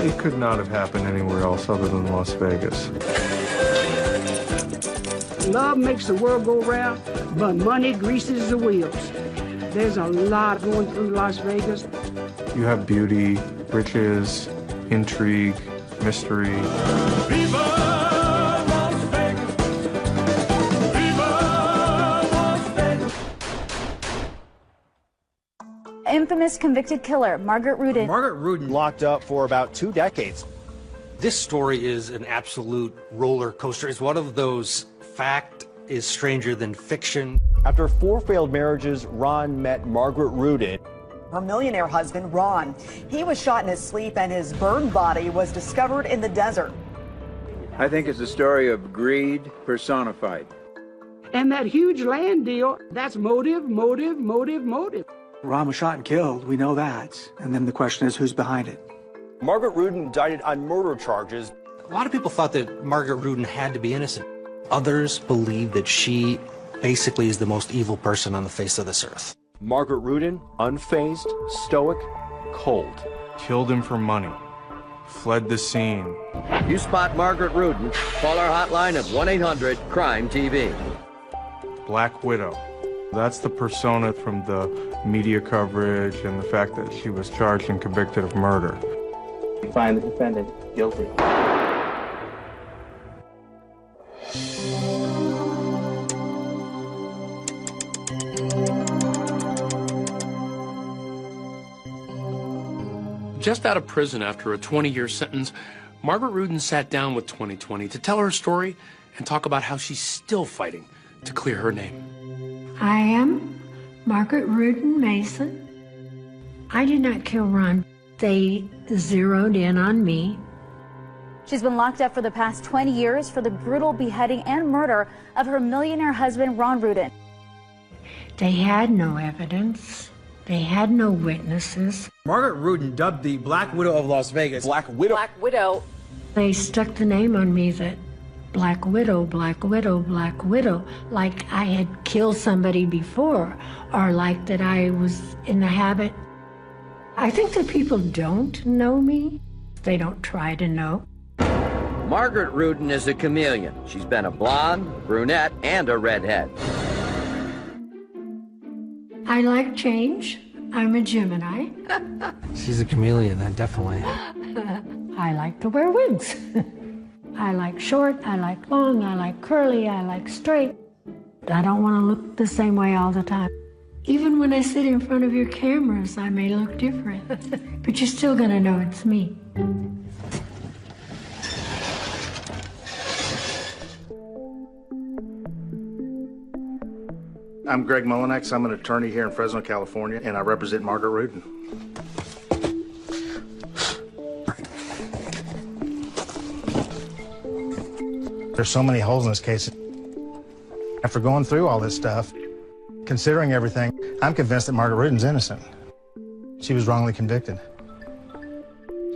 It could not have happened anywhere else other than Las Vegas. Love makes the world go round, but money greases the wheels. There's a lot going through Las Vegas. You have beauty, riches, intrigue, mystery. Viva Las Vegas! Viva Las Vegas! Infamous convicted killer, Margaret Rudin. Margaret Rudin locked up for about 2 decades. This story is an absolute roller coaster. It's one of those fact is stranger than fiction. After 4 failed marriages, Ron met Margaret Rudin. Her millionaire husband, Ron. He was shot in his sleep and his burned body was discovered in the desert. I think it's a story of greed personified. And that huge land deal, that's motive. Ron was shot and killed, we know that. And then the question is, who's behind it? Margaret Rudin indicted on murder charges. A lot of people thought that Margaret Rudin had to be innocent. Others believe that she basically is the most evil person on the face of this earth. Margaret Rudin, unfazed, stoic, cold. Killed him for money. Fled the scene. You spot Margaret Rudin, call our hotline at 1-800-CRIME-TV. Black Widow. That's the persona from the media coverage and the fact that she was charged and convicted of murder. Find the defendant guilty. Just out of prison after a 20-year sentence, Margaret Rudin sat down with 2020 to tell her story and talk about how she's still fighting to clear her name. I am Margaret Rudin Mason. I did not kill Ron. They zeroed in on me. She's been locked up for the past 20 years for the brutal beheading and murder of her millionaire husband, Ron Rudin. They had no evidence. They had no witnesses. Margaret Rudin, dubbed the Black Widow of Las Vegas. Black Widow. Black Widow. They stuck the name on me that Black Widow, Black Widow, Black Widow, like I had killed somebody before, or like that I was in the habit. I think that people don't know me. They don't try to know. Margaret Rudin is a chameleon. She's been a blonde, brunette, and a redhead. I like change. I'm a Gemini. She's a chameleon, definitely. I like to wear wigs. I like short, I like long, I like curly, I like straight. I don't want to look the same way all the time. Even when I sit in front of your cameras, I may look different. But you're still going to know it's me. I'm Greg Mullinex. I'm an attorney here in Fresno, California, and I represent Margaret Rudin. There's so many holes in this case. After going through all this stuff, considering everything, I'm convinced that Margaret Rudin's innocent. She was wrongly convicted.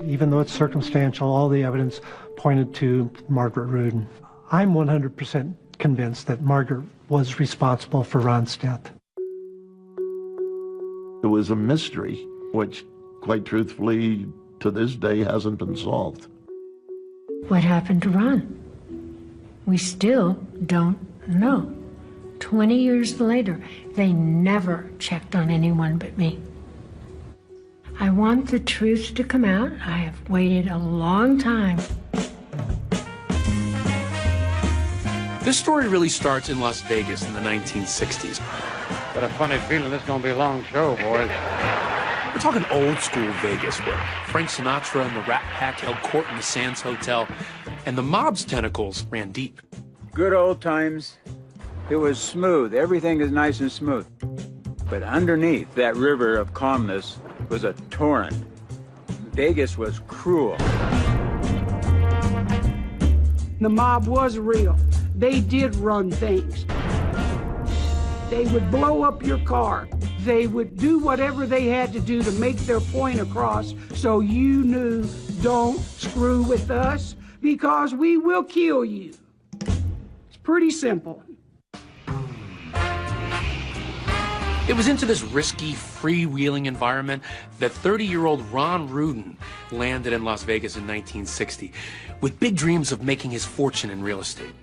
Even though it's circumstantial, all the evidence pointed to Margaret Rudin. I'm 100% convinced that Margaret was responsible for Ron's death. It was a mystery, which, quite truthfully, to this day hasn't been solved. What happened to Ron? We still don't know. 20 years later, they never checked on anyone but me. I want the truth to come out. I have waited a long time. This story really starts in Las Vegas in the 1960s. Got a funny feeling this is going to be a long show, boys. We're talking old school Vegas, where Frank Sinatra and the Rat Pack held court in the Sands Hotel, and the mob's tentacles ran deep. Good old times. It was smooth. Everything is nice and smooth. But underneath that river of calmness was a torrent. Vegas was cruel. The mob was real. They did run things. They would blow up your car. They would do whatever they had to do to make their point across, so you knew, don't screw with us because we will kill you. It's pretty simple. It was into this risky, freewheeling environment that 30-year-old Ron Rudin landed in Las Vegas in 1960, with big dreams of making his fortune in real estate.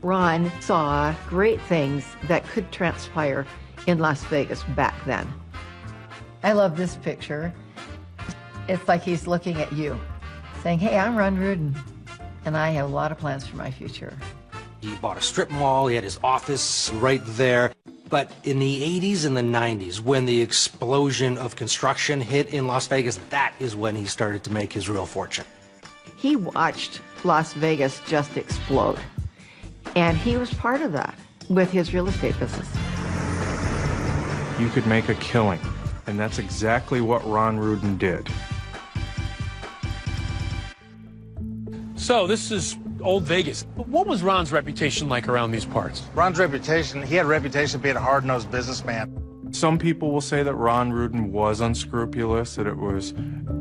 Ron saw great things that could transpire in Las Vegas back then. I love this picture. It's like he's looking at you, saying, hey, I'm Ron Rudin, and I have a lot of plans for my future. He bought a strip mall, he had his office right there. But in the 80s and the 90s, when the explosion of construction hit in Las Vegas, that is when he started to make his real fortune. He watched Las Vegas just explode, and he was part of that with his real estate business. You could make a killing, and that's exactly what Ron Rudin did. So this is old Vegas. But what was Ron's reputation like around these parts? Ron's reputation, he had a reputation of being a hard-nosed businessman. Some people will say that Ron Rudin was unscrupulous, that it was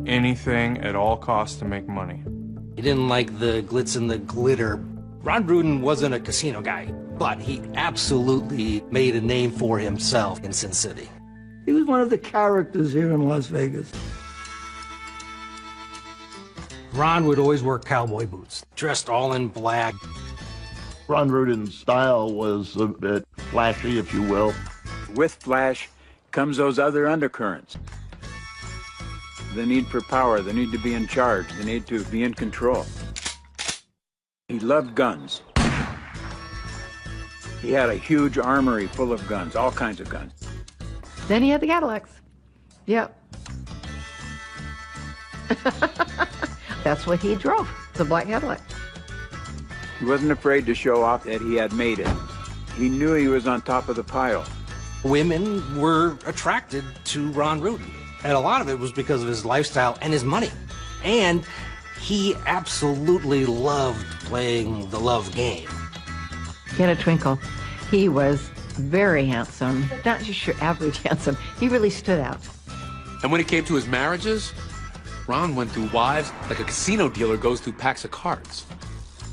anything at all costs to make money. He didn't like the glitz and the glitter. Ron Rudin wasn't a casino guy, but he absolutely made a name for himself in Sin City. He was one of the characters here in Las Vegas. Ron would always wear cowboy boots, dressed all in black. Ron Rudin's style was a bit flashy, if you will. With flash comes those other undercurrents. The need for power, the need to be in charge, the need to be in control. He loved guns. He had a huge armory full of guns, all kinds of guns. Then he had the Cadillacs. Yep. That's what he drove, the black Cadillac. He wasn't afraid to show off that he had made it. He knew he was on top of the pile. Women were attracted to Ron Rudin, and a lot of it was because of his lifestyle and his money. And he absolutely loved playing the love game. He had a twinkle. He was very handsome, not just your average handsome. He really stood out. And when it came to his marriages, Ron went through wives like a casino dealer goes through packs of cards.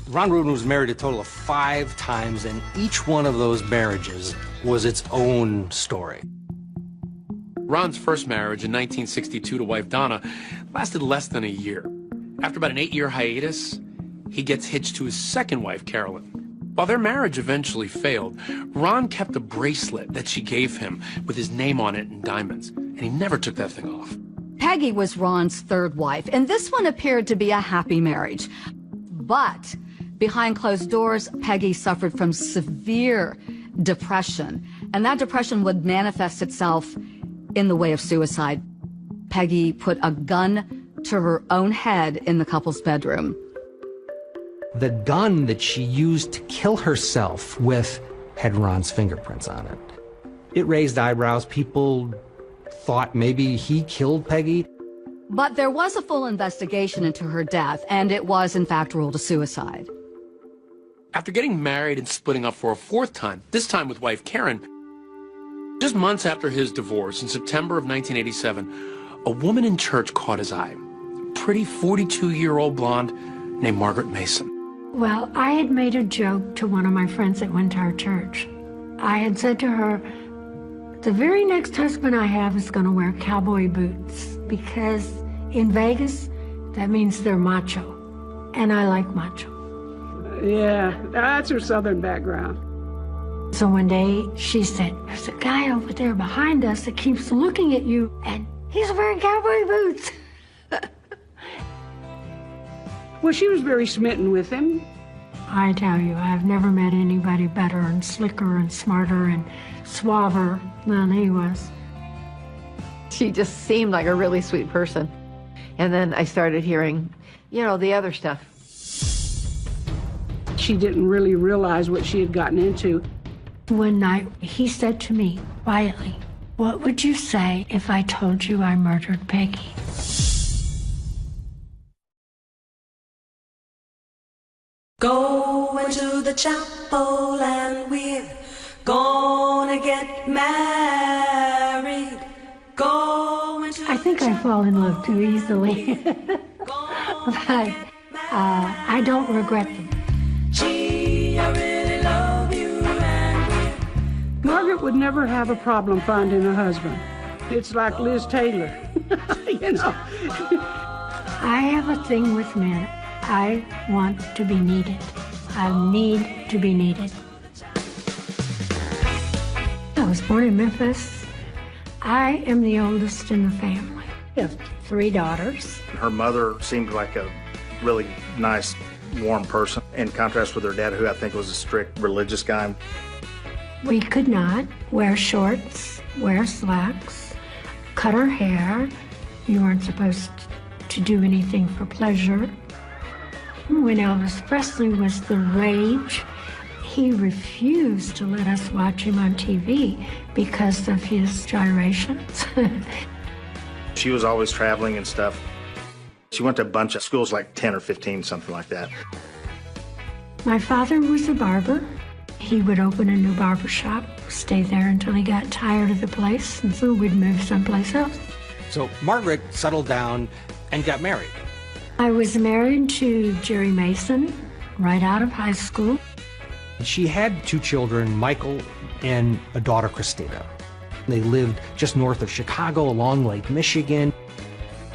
Ron Rudin was married a total of 5 times, and each one of those marriages was its own story. Ron's first marriage in 1962 to wife Donna lasted less than a year. After about an 8-year hiatus, he gets hitched to his second wife, Carolyn. While their marriage eventually failed, Ron kept a bracelet that she gave him with his name on it in diamonds, and he never took that thing off. Peggy was Ron's third wife, and this one appeared to be a happy marriage. But behind closed doors, Peggy suffered from severe depression, and that depression would manifest itself in the way of suicide. Peggy put a gun to her own head in the couple's bedroom. The gun that she used to kill herself with had Ron's fingerprints on it. It raised eyebrows. People thought maybe he killed Peggy. But there was a full investigation into her death, and it was, in fact, ruled a suicide. After getting married and splitting up for a 4th time, this time with wife Karen, just months after his divorce in September of 1987, a woman in church caught his eye. A pretty 42-year-old blonde named Margaret Mason. Well, I had made a joke to one of my friends that went to our church. I had said to her, the very next husband I have is going to wear cowboy boots, because in Vegas, that means they're macho, and I like macho. Yeah, that's her southern background. So one day she said, there's a guy over there behind us that keeps looking at you, and he's wearing cowboy boots. Well, she was very smitten with him. I tell you, I've never met anybody better and slicker and smarter and suaver than he was. She just seemed like a really sweet person. And then I started hearing, you know, the other stuff. She didn't really realize what she had gotten into. One night, he said to me quietly, what would you say if I told you I murdered Peggy? Going to the chapel and we're gonna get married. I think I fall in love too easily. But I don't regret them. Gee, I really love you and Margaret Margaret would never have a problem finding a husband. It's like Liz Taylor, you know. I have a thing with men. I want to be needed. I need to be needed. I was born in Memphis. I am the oldest in the family. I have 3 daughters. Her mother seemed like a really nice, warm person, in contrast with her dad, who I think was a strict religious guy. We could not wear shorts, wear slacks, cut our hair. You weren't supposed to do anything for pleasure. When Elvis Presley was the rage, he refused to let us watch him on TV because of his gyrations. She was always traveling and stuff. She went to a bunch of schools, like 10 or 15, something like that. My father was a barber. He would open a new barber shop, stay there until he got tired of the place, and so we'd move someplace else. So Margaret settled down and got married. I was married to Jerry Mason right out of high school. She had 2 children, Michael and a daughter, Christina. They lived just north of Chicago along Lake Michigan.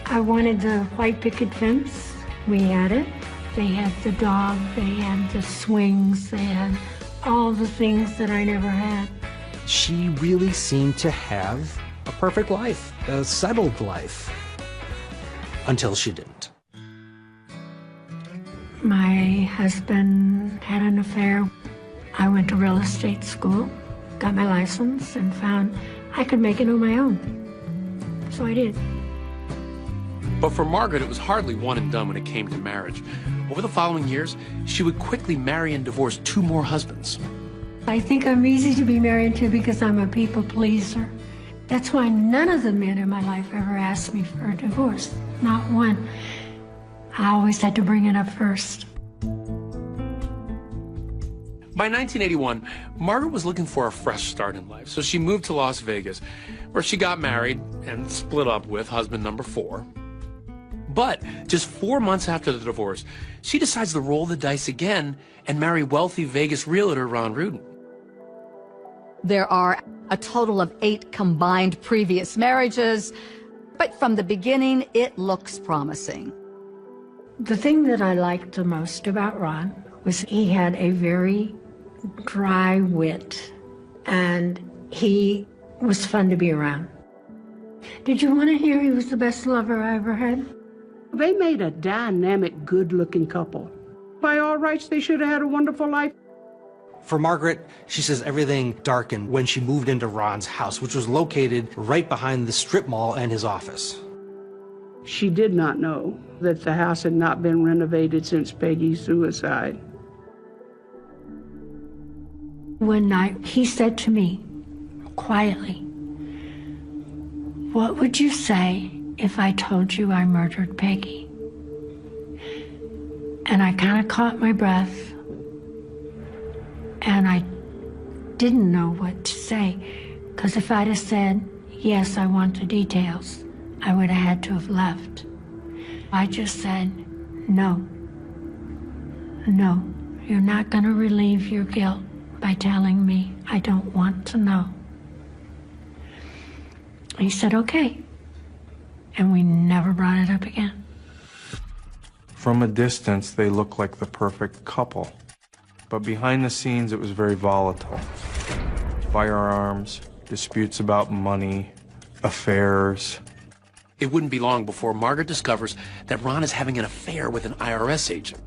I wanted the white picket fence. We had it. They had the dog, they had the swings, they had all the things that I never had. She really seemed to have a perfect life, a settled life, until she didn't. My husband had an affair. I went to real estate school, got my license, and found I could make it on my own. So I did. But for Margaret, it was hardly one and done when it came to marriage. Over the following years, she would quickly marry and divorce 2 more husbands. I think I'm easy to be married to because I'm a people pleaser. That's why none of the men in my life ever asked me for a divorce. Not one. I always had to bring it up first. By 1981, Margaret was looking for a fresh start in life, so she moved to Las Vegas, where she got married and split up with husband number 4. But just 4 months after the divorce, she decides to roll the dice again and marry wealthy Vegas realtor Ron Rudin. There are a total of 8 combined previous marriages, but from the beginning, it looks promising. The thing that I liked the most about Ron was he had a very dry wit, and he was fun to be around. Did you want to hear he was the best lover I ever had? They made a dynamic, good-looking couple. By all rights, they should have had a wonderful life. For Margaret, she says everything darkened when she moved into Ron's house, which was located right behind the strip mall and his office. She did not know that the house had not been renovated since Peggy's suicide. One night, he said to me, quietly, "What would you say if I told you I murdered Peggy?" And I kind of caught my breath, and I didn't know what to say, because if I'd have said, "Yes, I want the details," I would have had to have left. I just said, "No, no, you're not going to relieve your guilt by telling me I don't want to know." He said, "Okay." And we never brought it up again. From a distance, they looked like the perfect couple. But behind the scenes, it was very volatile. Firearms, disputes about money, affairs. It wouldn't be long before Margaret discovers that Ron is having an affair with an IRS agent.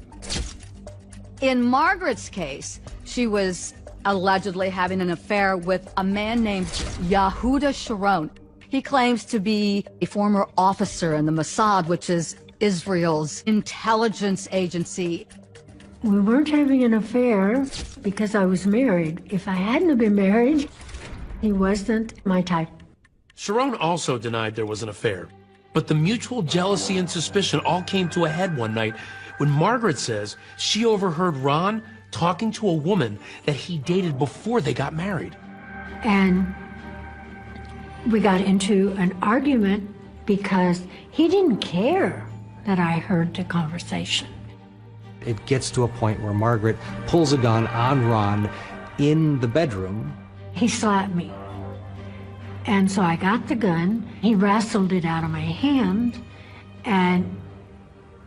In Margaret's case, she was allegedly having an affair with a man named Yehuda Sharon. He claims to be a former officer in the Mossad, which is Israel's intelligence agency. We weren't having an affair because I was married. If I hadn't have been married, he wasn't my type. Sharon also denied there was an affair. But the mutual jealousy and suspicion all came to a head one night when Margaret says she overheard Ron talking to a woman that he dated before they got married. And we got into an argument because he didn't care that I heard the conversation. It gets to a point where Margaret pulls a gun on Ron in the bedroom. He slapped me. And so I got the gun. He wrestled it out of my hand, and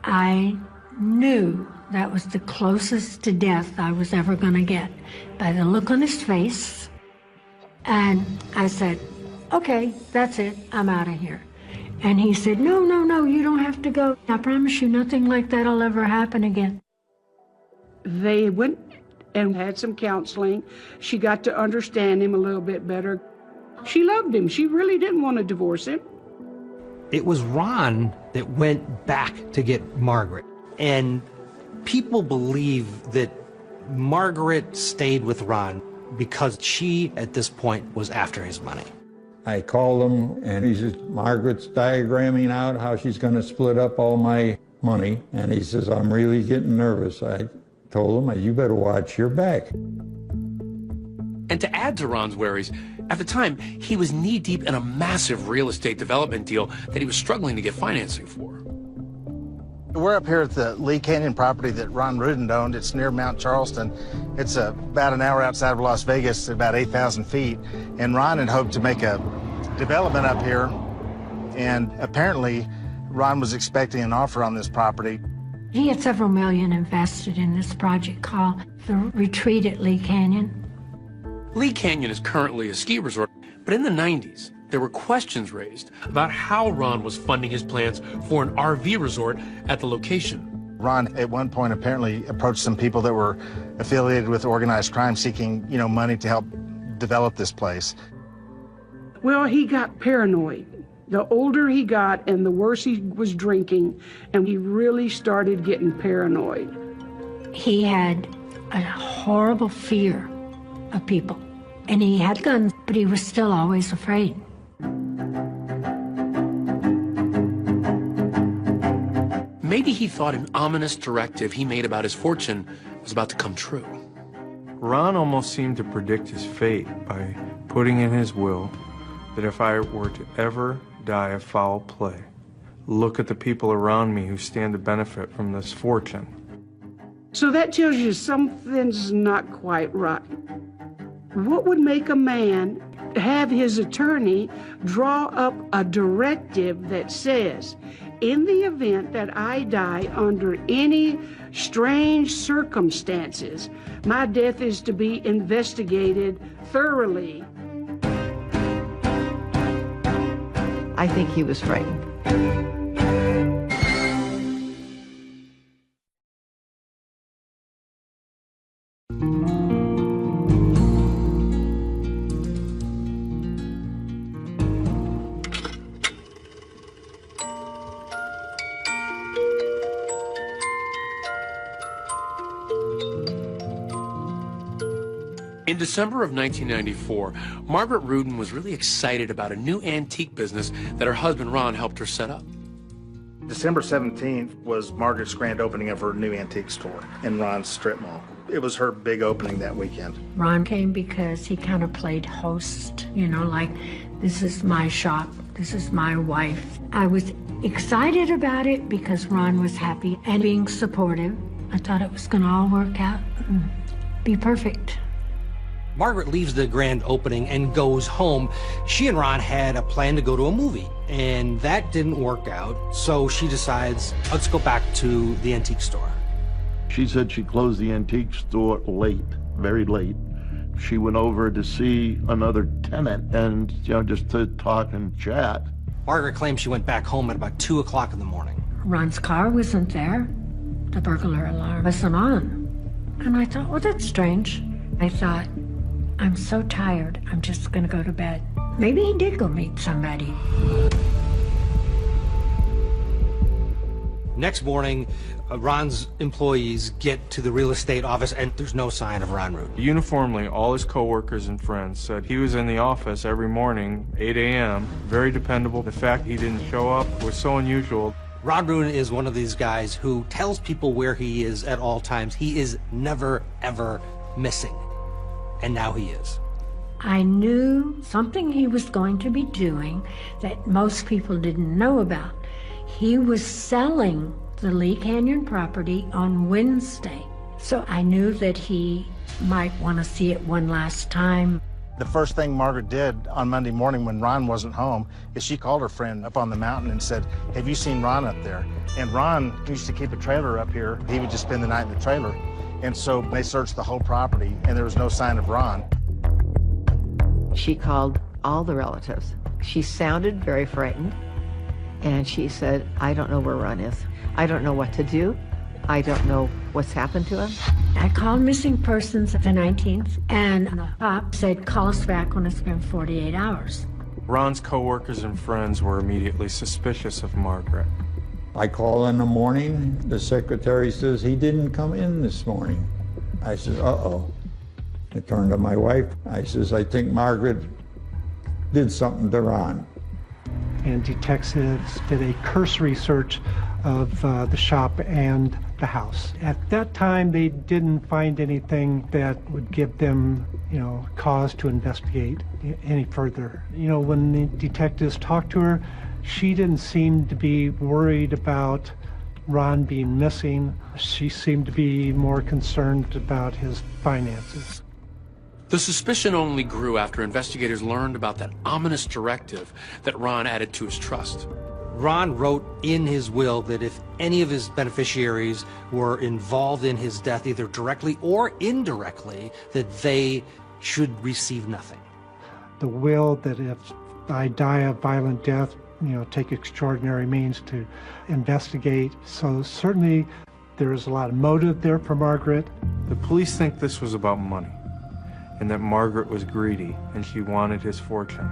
I knew that was the closest to death I was ever going to get by the look on his face. And I said, okay, that's it, I'm out of here. And he said, no, no, no, you don't have to go. I promise you nothing like that'll ever happen again. They went and had some counseling. She got to understand him a little bit better. She loved him. She really didn't want to divorce him. It was Ron that went back to get Margaret. And people believe that Margaret stayed with Ron because she, at this point, was after his money. I called him, and he says, Margaret's diagramming out how she's going to split up all my money. And he says, I'm really getting nervous. I told him, you better watch your back. And to add to Ron's worries, at the time, he was knee-deep in a massive real estate development deal that he was struggling to get financing for. We're up here at the Lee Canyon property that Ron Rudin owned. It's near Mount Charleston. It's about an hour outside of Las Vegas, about 8,000 feet. And Ron had hoped to make a development up here. And apparently, Ron was expecting an offer on this property. He had several million invested in this project called the Retreat at Lee Canyon. Lee Canyon is currently a ski resort, but in the 90s, there were questions raised about how Ron was funding his plans for an RV resort at the location. Ron, at one point, apparently approached some people that were affiliated with organized crime seeking, money to help develop this place. Well, he got paranoid. The older he got and the worse he was drinking, and he really started getting paranoid. He had a horrible fear of people, and he had guns, but he was still always afraid. Maybe he thought an ominous directive he made about his fortune was about to come true. Ron almost seemed to predict his fate by putting in his will that if I were to ever die of foul play, look at the people around me who stand to benefit from this fortune. So that tells you something's not quite right. What would make a man have his attorney draw up a directive that says, in the event that I die under any strange circumstances, my death is to be investigated thoroughly? I think he was frightened. In December of 1994, Margaret Rudin was really excited about a new antique business that her husband Ron helped her set up. December 17th was Margaret's grand opening of her new antique store in Ron's strip mall. It was her big opening that weekend. Ron came because he kind of played host, like, this is my shop, this is my wife. I was excited about it because Ron was happy and being supportive. I thought it was going to all work out and be perfect. Margaret leaves the grand opening and goes home. She and Ron had a plan to go to a movie, and that didn't work out, so she decides, let's go back to the antique store. She said she closed the antique store late, very late. She went over to see another tenant and, just to talk and chat. Margaret claims she went back home at about 2 o'clock in the morning. Ron's car wasn't there. The burglar alarm wasn't on. And I thought, well, that's strange. I thought, I'm so tired, I'm just gonna go to bed. Maybe he did go meet somebody. Next morning, Ron's employees get to the real estate office and there's no sign of Ron Rudin. Uniformly, all his coworkers and friends said he was in the office every morning, 8 a.m., very dependable. The fact he didn't show up was so unusual. Ron Rudin is one of these guys who tells people where he is at all times. He is never, ever missing. And now he is. I knew something he was going to be doing that most people didn't know about. He was selling the Lee Canyon property on Wednesday. So I knew that he might want to see it one last time. The first thing Margaret did on Monday morning when Ron wasn't home is she called her friend up on the mountain and said, "Have you seen Ron up there?" And Ron used to keep a trailer up here. He would just spend the night in the trailer. And so they searched the whole property, and there was no sign of Ron. She called all the relatives. She sounded very frightened, and she said, "I don't know where Ron is. I don't know what to do. I don't know what's happened to him." I called missing persons the 19th, and the cop said, "Call us back when it's been 48 hours. Ron's coworkers and friends were immediately suspicious of Margaret. I call in the morning, the secretary says, "He didn't come in this morning." I says, "Uh-oh." I turned to my wife. I says, "I think Margaret did something to Ron." And detectives did a cursory search of the shop and the house. At that time, they didn't find anything that would give them, cause to investigate any further. When the detectives talked to her, she didn't seem to be worried about Ron being missing. She seemed to be more concerned about his finances. The suspicion only grew after investigators learned about that ominous directive that Ron added to his trust. Ron wrote in his will that if any of his beneficiaries were involved in his death, either directly or indirectly, that they should receive nothing. The will that if I die a violent death, take extraordinary means to investigate. So certainly there is a lot of motive there for Margaret. The police think this was about money, and that Margaret was greedy and she wanted his fortune.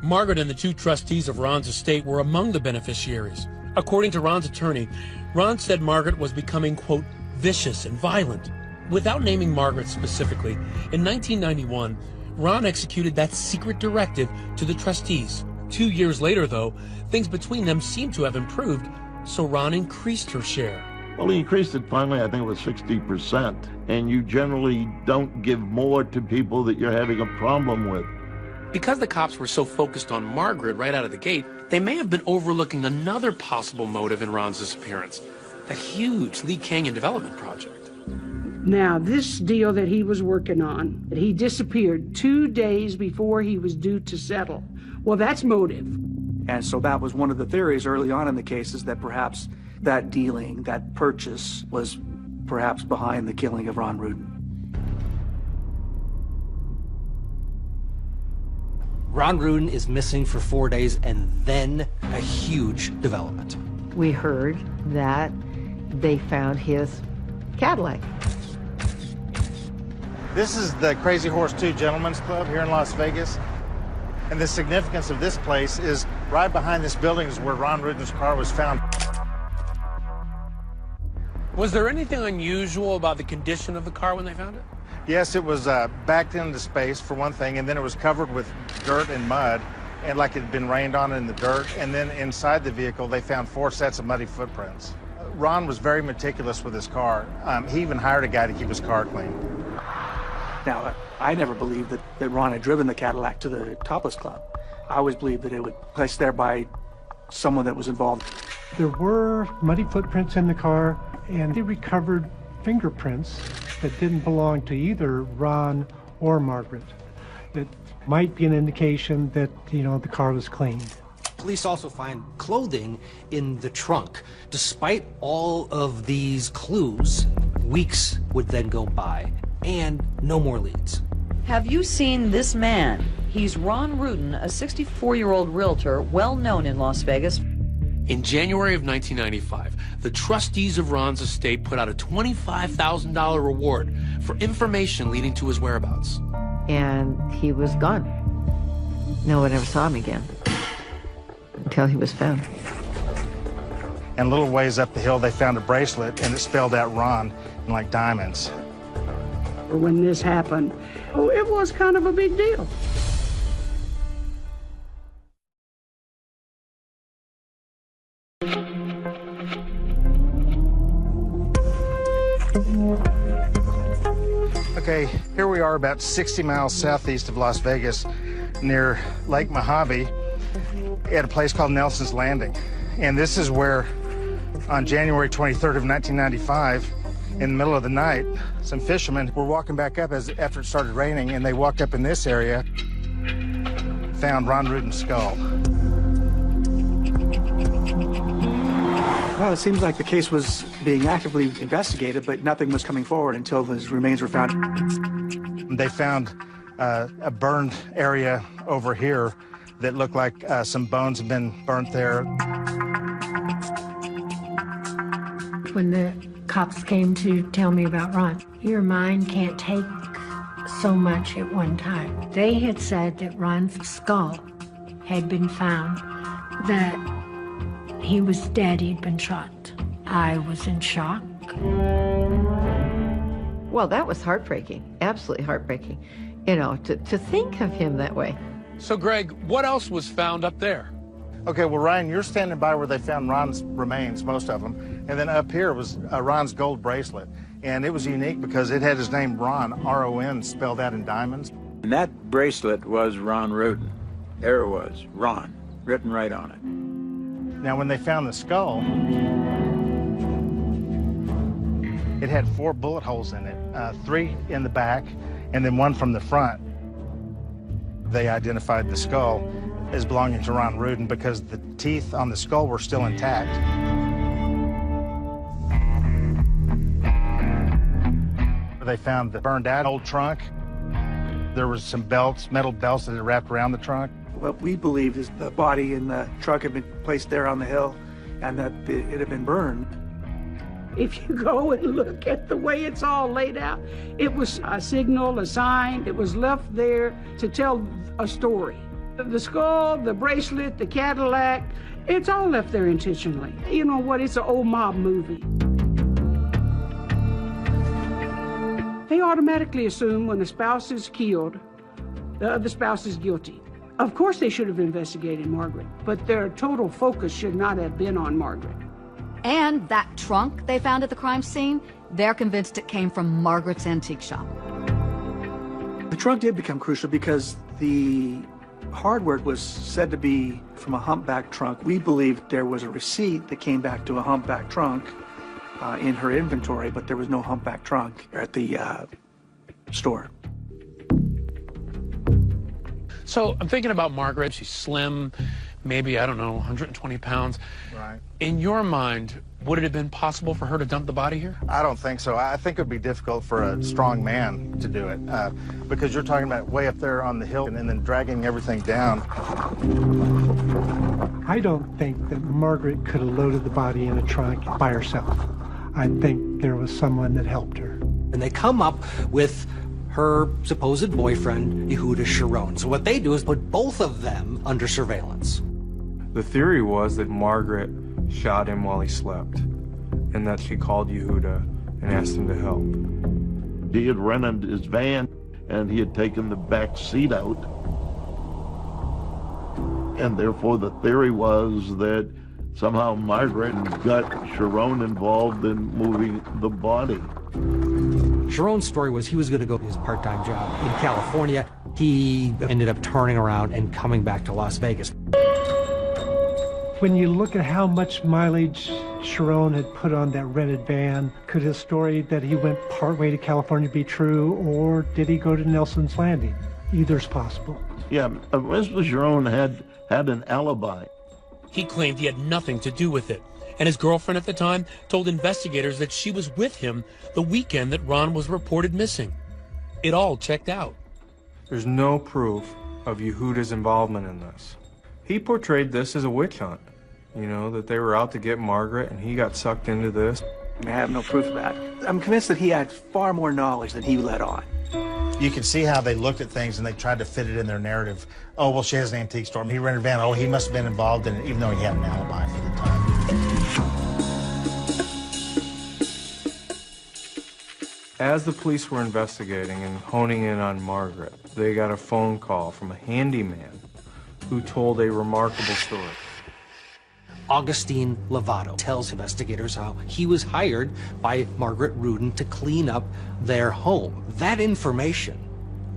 Margaret and the two trustees of Ron's estate were among the beneficiaries. According to Ron's attorney, Ron said Margaret was becoming, quote, vicious and violent. Without naming Margaret specifically, in 1991, Ron executed that secret directive to the trustees. 2 years later, though, things between them seemed to have improved, so Ron increased her share. Well, he increased it finally, I think it was 60%. And you generally don't give more to people that you're having a problem with. Because the cops were so focused on Margaret right out of the gate, they may have been overlooking another possible motive in Ron's disappearance, that huge Lee Canyon development project. Now, this deal that he was working on, he disappeared 2 days before he was due to settle. Well, that's motive. And so that was one of the theories early on in the case, is that perhaps that dealing, that purchase, was perhaps behind the killing of Ron Rudin. Ron Rudin is missing for 4 days, and then a huge development. We heard that they found his Cadillac. This is the Crazy Horse 2 Gentlemen's Club here in Las Vegas. And the significance of this place is right behind this building is where Ron Rudin's car was found. Was there anything unusual about the condition of the car when they found it? Yes, it was backed into space for one thing, and then it was covered with dirt and mud, and like it had been rained on in the dirt. And then inside the vehicle, they found 4 sets of muddy footprints. Ron was very meticulous with his car. He even hired a guy to keep his car clean. Now, I never believed that Ron had driven the Cadillac to the Topless Club. I always believed that it was placed there by someone that was involved. There were muddy footprints in the car, and they recovered fingerprints that didn't belong to either Ron or Margaret. It might be an indication that, the car was cleaned. Police also find clothing in the trunk. Despite all of these clues, weeks would then go by, and no more leads. Have you seen this man? He's Ron Rudin, a 64-year-old realtor well known in Las Vegas. In January of 1995, the trustees of Ron's estate put out a $25,000 reward for information leading to his whereabouts. And he was gone. No one ever saw him again until he was found. And a little ways up the hill, they found a bracelet, and it spelled out Ron in like diamonds. When this happened, it was kind of a big deal. Okay, here we are about 60 miles southeast of Las Vegas, near Lake Mojave, at a place called Nelson's Landing. And this is where, on January 23rd of 1995, In the middle of the night, some fishermen were walking back up after it started raining, and they walked up in this area, found Ron Rudin's skull. Well, it seems like the case was being actively investigated, but nothing was coming forward until his remains were found. They found a burned area over here that looked like some bones had been burnt there. When the cops came to tell me about Ron, your mind can't take so much at one time. They had said that Ron's skull had been found, that he was dead, he'd been shot. I was in shock. Well, that was heartbreaking, absolutely heartbreaking, you know, to think of him that way. So, Greg, what else was found up there? Okay, well, Ryan, you're standing by where they found Ron's remains, most of them, and then up here was Ron's gold bracelet, and it was unique because it had his name Ron, R-O-N, spelled out in diamonds. And that bracelet was Ron Rudin. There it was, Ron, written right on it. Now, when they found the skull, it had 4 bullet holes in it, 3 in the back, and then 1 from the front. They identified the skull as belonging to Ron Rudin because the teeth on the skull were still intact. They found the burned out old trunk. There was some belts, metal belts that had wrapped around the trunk. What we believe is the body in the truck had been placed there on the hill and that it had been burned. If you go and look at the way it's all laid out, it was a signal, a sign. It was left there to tell a story. The skull, the bracelet, the Cadillac, it's all left there intentionally. You know what? It's an old mob movie. They automatically assume when a spouse is killed, the other spouse is guilty. Of course they should have investigated Margaret, but their total focus should not have been on Margaret. And that trunk they found at the crime scene, they're convinced it came from Margaret's antique shop. The trunk did become crucial because the hardware was said to be from a humpback trunk. We believe there was a receipt that came back to a humpback trunk in her inventory, but there was no humpback trunk at the store. So I'm thinking about Margaret. She's slim, maybe, I don't know, 120 pounds. Right. In your mind, would it have been possible for her to dump the body here? I don't think so. I think it would be difficult for a strong man to do it because you're talking about way up there on the hill and then dragging everything down. I don't think that Margaret could have loaded the body in a trunk by herself. I think there was someone that helped her. And they come up with her supposed boyfriend, Yehuda Sharon. So what they do is put both of them under surveillance. The theory was that Margaret shot him while he slept, and that she called Yehuda and asked him to help. He had rented his van, and he had taken the back seat out. And therefore the theory was that somehow Margaret got Sharon involved in moving the body. Sharon's story was he was going to go to his part-time job in California. He ended up turning around and coming back to Las Vegas. When you look at how much mileage Sharon had put on that rented van, could his story that he went partway to California be true, or did he go to Nelson's Landing? Either's possible. Yeah, Mr. Sharon had an alibi. He claimed he had nothing to do with it, and his girlfriend at the time told investigators that she was with him the weekend that Ron was reported missing. It all checked out. There's no proof of Yehuda's involvement in this. He portrayed this as a witch hunt, you know, that they were out to get Margaret and he got sucked into this. I have no proof of that. I'm convinced that he had far more knowledge than he let on. You can see how they looked at things and they tried to fit it in their narrative. Oh, well, she has an antique store. He rented a van. Oh, he must have been involved in it, even though he had an alibi for the time. As the police were investigating and honing in on Margaret, they got a phone call from a handyman who told a remarkable story. Augustine Lovato tells investigators how he was hired by Margaret Rudin to clean up their home. That information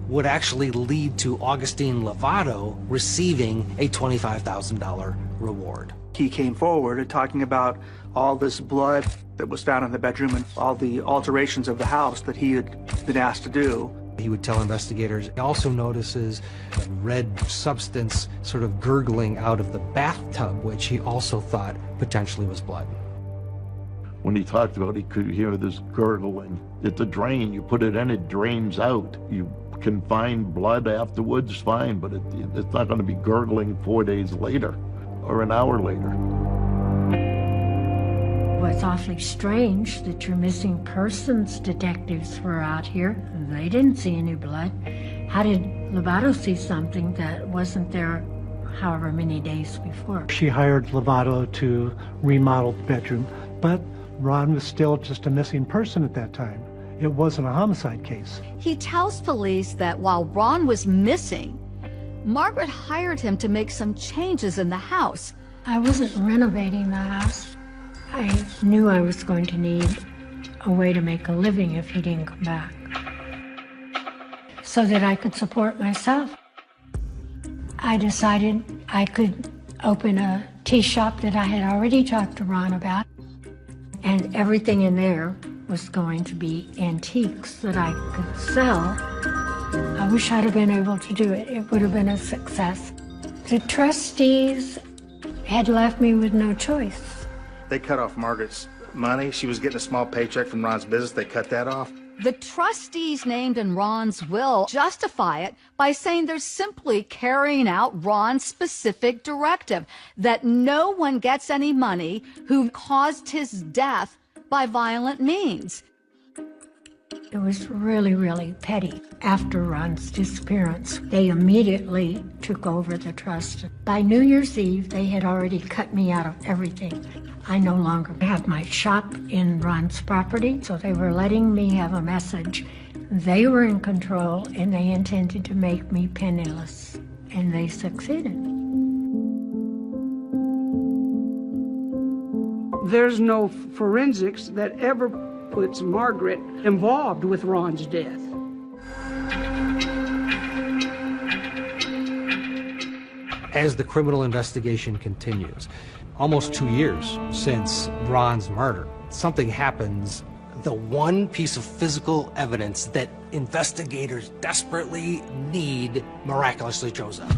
would actually lead to Augustine Lovato receiving a $25,000 reward. He came forward and talking about all this blood that was found in the bedroom and all the alterations of the house that he had been asked to do. He would tell investigators he also notices a red substance sort of gurgling out of the bathtub, which he also thought potentially was blood. When he talked about he could hear this gurgling. It's a drain. You put it in, it drains out. You can find blood afterwards, fine, but it's not going to be gurgling 4 days later or an hour later. Well, it's awfully strange that your missing persons detectives were out here. They didn't see any blood. How did Lovato see something that wasn't there however many days before? She hired Lovato to remodel the bedroom, but Ron was still just a missing person at that time. It wasn't a homicide case. He tells police that while Ron was missing, Margaret hired him to make some changes in the house. I wasn't renovating the house. I knew I was going to need a way to make a living if he didn't come back, so that I could support myself. I decided I could open a tea shop that I had already talked to Ron about, and everything in there was going to be antiques that I could sell. I wish I'd have been able to do it. It would have been a success. The trustees had left me with no choice. They cut off Margaret's money. She was getting a small paycheck from Ron's business. They cut that off. The trustees named in Ron's will justify it by saying they're simply carrying out Ron's specific directive that no one gets any money who caused his death by violent means. It was really, really petty. After Ron's disappearance, they immediately took over the trust. By New Year's Eve, they had already cut me out of everything. I no longer have my shop in Ron's property, so they were letting me have a message. They were in control, and they intended to make me penniless, and they succeeded. There's no forensics that ever puts Margaret involved with Ron's death. As the criminal investigation continues, almost 2 years since Ron's murder, something happens. The one piece of physical evidence that investigators desperately need miraculously shows up.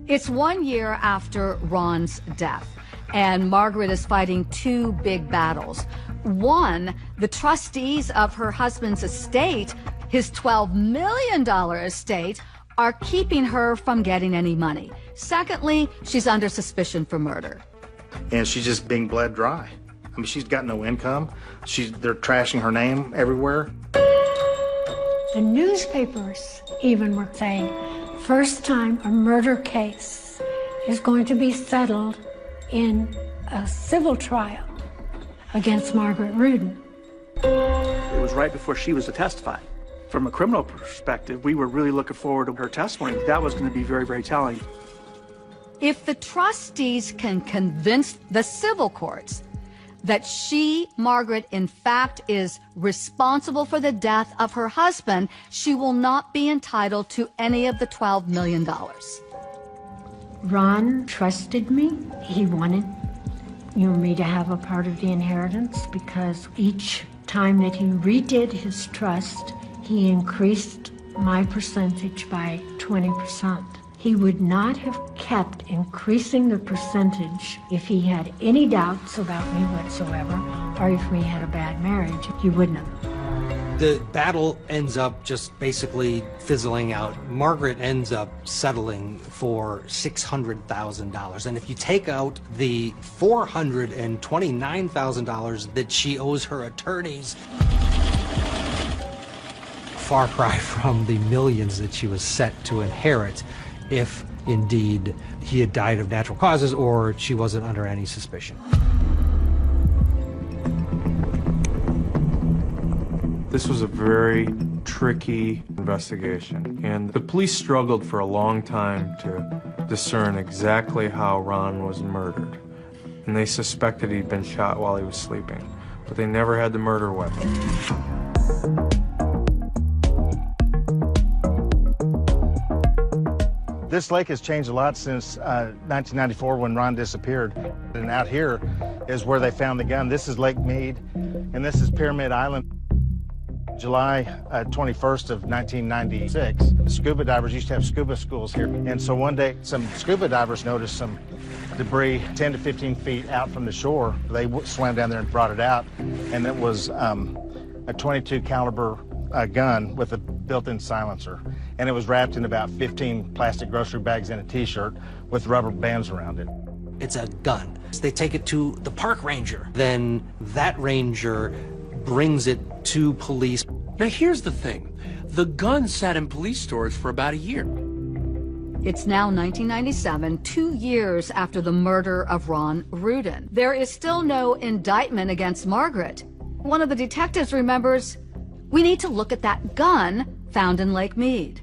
It's 1 year after Ron's death, and Margaret is fighting two big battles. One, the trustees of her husband's estate, his $12 million estate, are keeping her from getting any money. Secondly, she's under suspicion for murder. And she's just being bled dry. I mean, she's got no income. They're trashing her name everywhere. The newspapers even were saying, first time a murder case is going to be settled in a civil trial against Margaret Rudin. It was right before she was to testify. From a criminal perspective, we were really looking forward to her testimony. That was going to be very, very telling. If the trustees can convince the civil courts that she, Margaret, in fact is responsible for the death of her husband, she will not be entitled to any of the $12 million. Ron trusted me. He wanted me to have a part of the inheritance because each time that he redid his trust, he increased my percentage by 20%. He would not have kept increasing the percentage if he had any doubts about me whatsoever, or if we had a bad marriage. He wouldn't have. The battle ends up just basically fizzling out. Margaret ends up settling for $600,000. And if you take out the $429,000 that she owes her attorneys, far cry from the millions that she was set to inherit if indeed he had died of natural causes or she wasn't under any suspicion. This was a very tricky investigation, and the police struggled for a long time to discern exactly how Ron was murdered. And they suspected he'd been shot while he was sleeping, but they never had the murder weapon. This lake has changed a lot since 1994 when Ron disappeared. And out here is where they found the gun. This is Lake Mead, and this is Pyramid Island. July 21st of 1996, scuba divers used to have scuba schools here. And so one day, some scuba divers noticed some debris 10 to 15 feet out from the shore. They swam down there and brought it out, and it was a 22 caliber gun with a built-in silencer. And it was wrapped in about 15 plastic grocery bags and a t-shirt with rubber bands around it. It's a gun. They take it to the park ranger. Then that ranger brings it to police. Now here's the thing. The gun sat in police stores for about a year. It's now 1997, 2 years after the murder of Ron Rudin. There is still no indictment against Margaret. One of the detectives remembers, we need to look at that gun found in Lake Mead.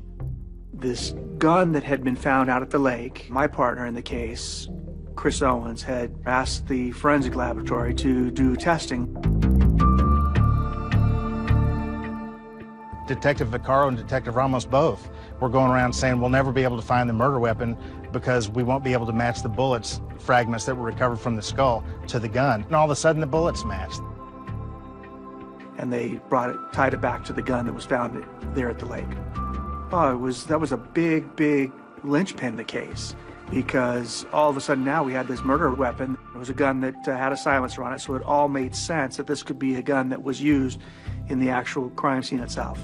This gun that had been found out at the lake, my partner in the case, Chris Owens, had asked the forensic laboratory to do testing. Detective Vaccaro and Detective Ramos both were going around saying we'll never be able to find the murder weapon because we won't be able to match the bullets fragments that were recovered from the skull to the gun. And all of a sudden the bullets matched. And they tied it back to the gun that was found there at the lake. Oh, that was a big, big linchpin in the case, because all of a sudden now we had this murder weapon. It was a gun that had a silencer on it, so it all made sense that this could be a gun that was used in the actual crime scene itself.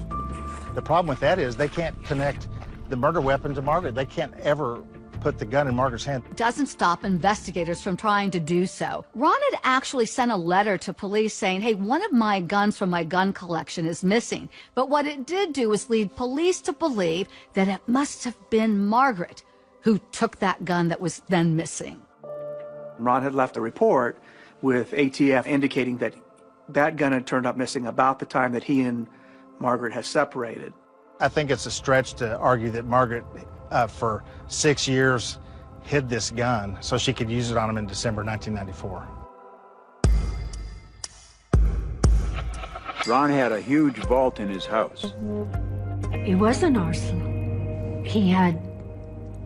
The problem with that is they can't connect the murder weapon to Margaret. They can't ever put the gun in Margaret's hand. Doesn't stop investigators from trying to do so. Ron had actually sent a letter to police saying, hey, one of my guns from my gun collection is missing. But what it did do was lead police to believe that it must have been Margaret who took that gun that was then missing. Ron had left a report with ATF indicating that that gun had turned up missing about the time that he and Margaret had separated. I think it's a stretch to argue that Margaret, for 6 years, hid this gun so she could use it on him in December 1994. Ron had a huge vault in his house. It was an arsenal. He had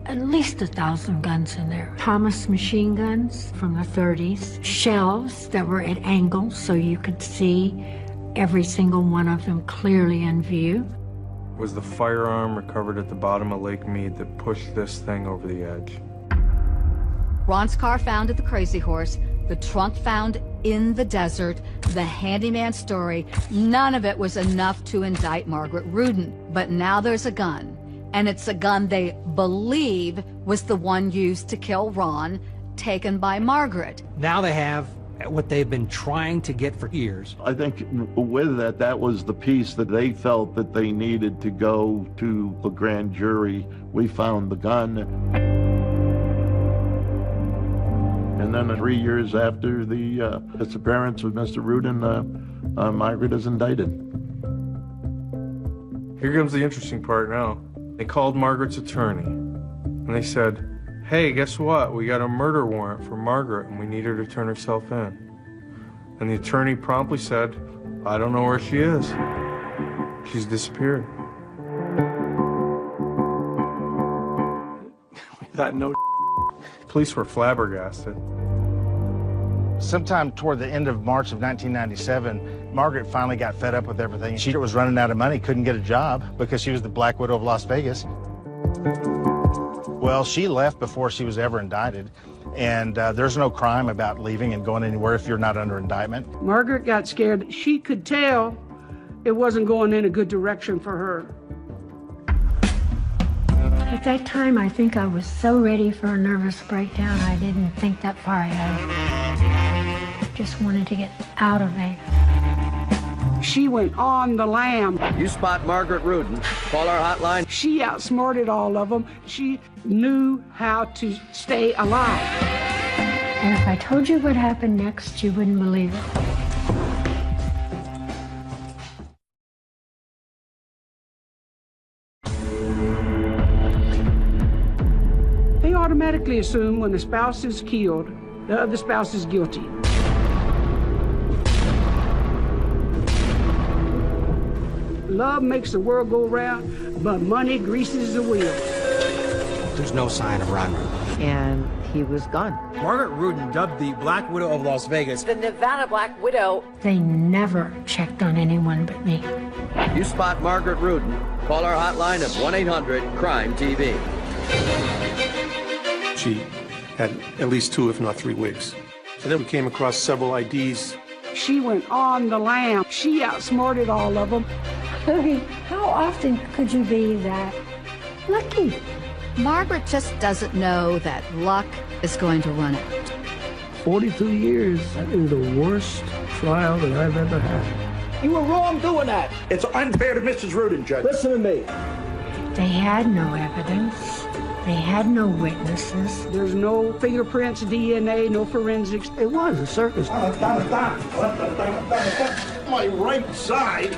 at least 1,000 guns in there. Thomas machine guns from the 30s, shelves that were at angles so you could see every single one of them clearly in view. It was the firearm recovered at the bottom of Lake Mead that pushed this thing over the edge. Ron's car found at the Crazy Horse, the trunk found in the desert, the handyman story, none of it was enough to indict Margaret Rudin. But now there's a gun, and it's a gun they believe was the one used to kill Ron, taken by Margaret. Now they have what they've been trying to get for years. I think with that, that was the piece that they felt that they needed to go to the grand jury. We found the gun. And then 3 years after the disappearance of Mr. Rudin, Margaret is indicted. Here comes the interesting part now. They called Margaret's attorney, and they said, hey, guess what? We got a murder warrant for Margaret, and we need her to turn herself in. And the attorney promptly said, I don't know where she is. She's disappeared. That no. Police were flabbergasted. Sometime toward the end of March of 1997, Margaret finally got fed up with everything. She was running out of money, couldn't get a job because she was the Black Widow of Las Vegas. Well, she left before she was ever indicted, and there's no crime about leaving and going anywhere if you're not under indictment. Margaret got scared. She could tell it wasn't going in a good direction for her. At that time, I think I was so ready for a nervous breakdown, I didn't think that far ahead. Just wanted to get out of there. She went on the lam. You spot Margaret Rudin, call our hotline. She outsmarted all of them. She knew how to stay alive. And if I told you what happened next, you wouldn't believe it. basically assume when the spouse is killed, the other spouse is guilty. Love makes the world go round, but money greases the wheel. There's no sign of Ron Rudin. And he was gone. Margaret Rudin, dubbed the Black Widow of Las Vegas. The Nevada Black Widow. They never checked on anyone but me. You spot Margaret Rudin, call our hotline at 1-800-CRIME-TV. She had at least 2, if not 3 wigs. And then we came across several IDs. She went on the lam. She outsmarted all of them. Boogie, how often could you be that lucky? Margaret just doesn't know that luck is going to run out. 42 years. That is the worst trial that I've ever had. You were wrong doing that. It's unfair to Mrs. Rudin, Judge. Listen to me. They had no evidence. They had no witnesses. There's no fingerprints, DNA, no forensics. It was a circus. My right side.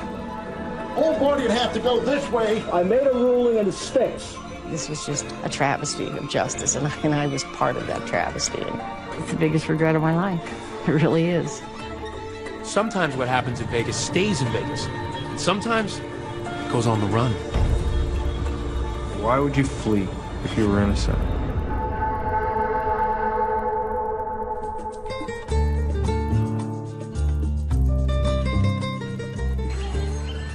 Whole body'd have to go this way. I made a ruling and it sticks. This was just a travesty of justice, and I was part of that travesty. It's the biggest regret of my life. It really is. Sometimes what happens in Vegas stays in Vegas, and sometimes it goes on the run. Why would you flee if you were innocent?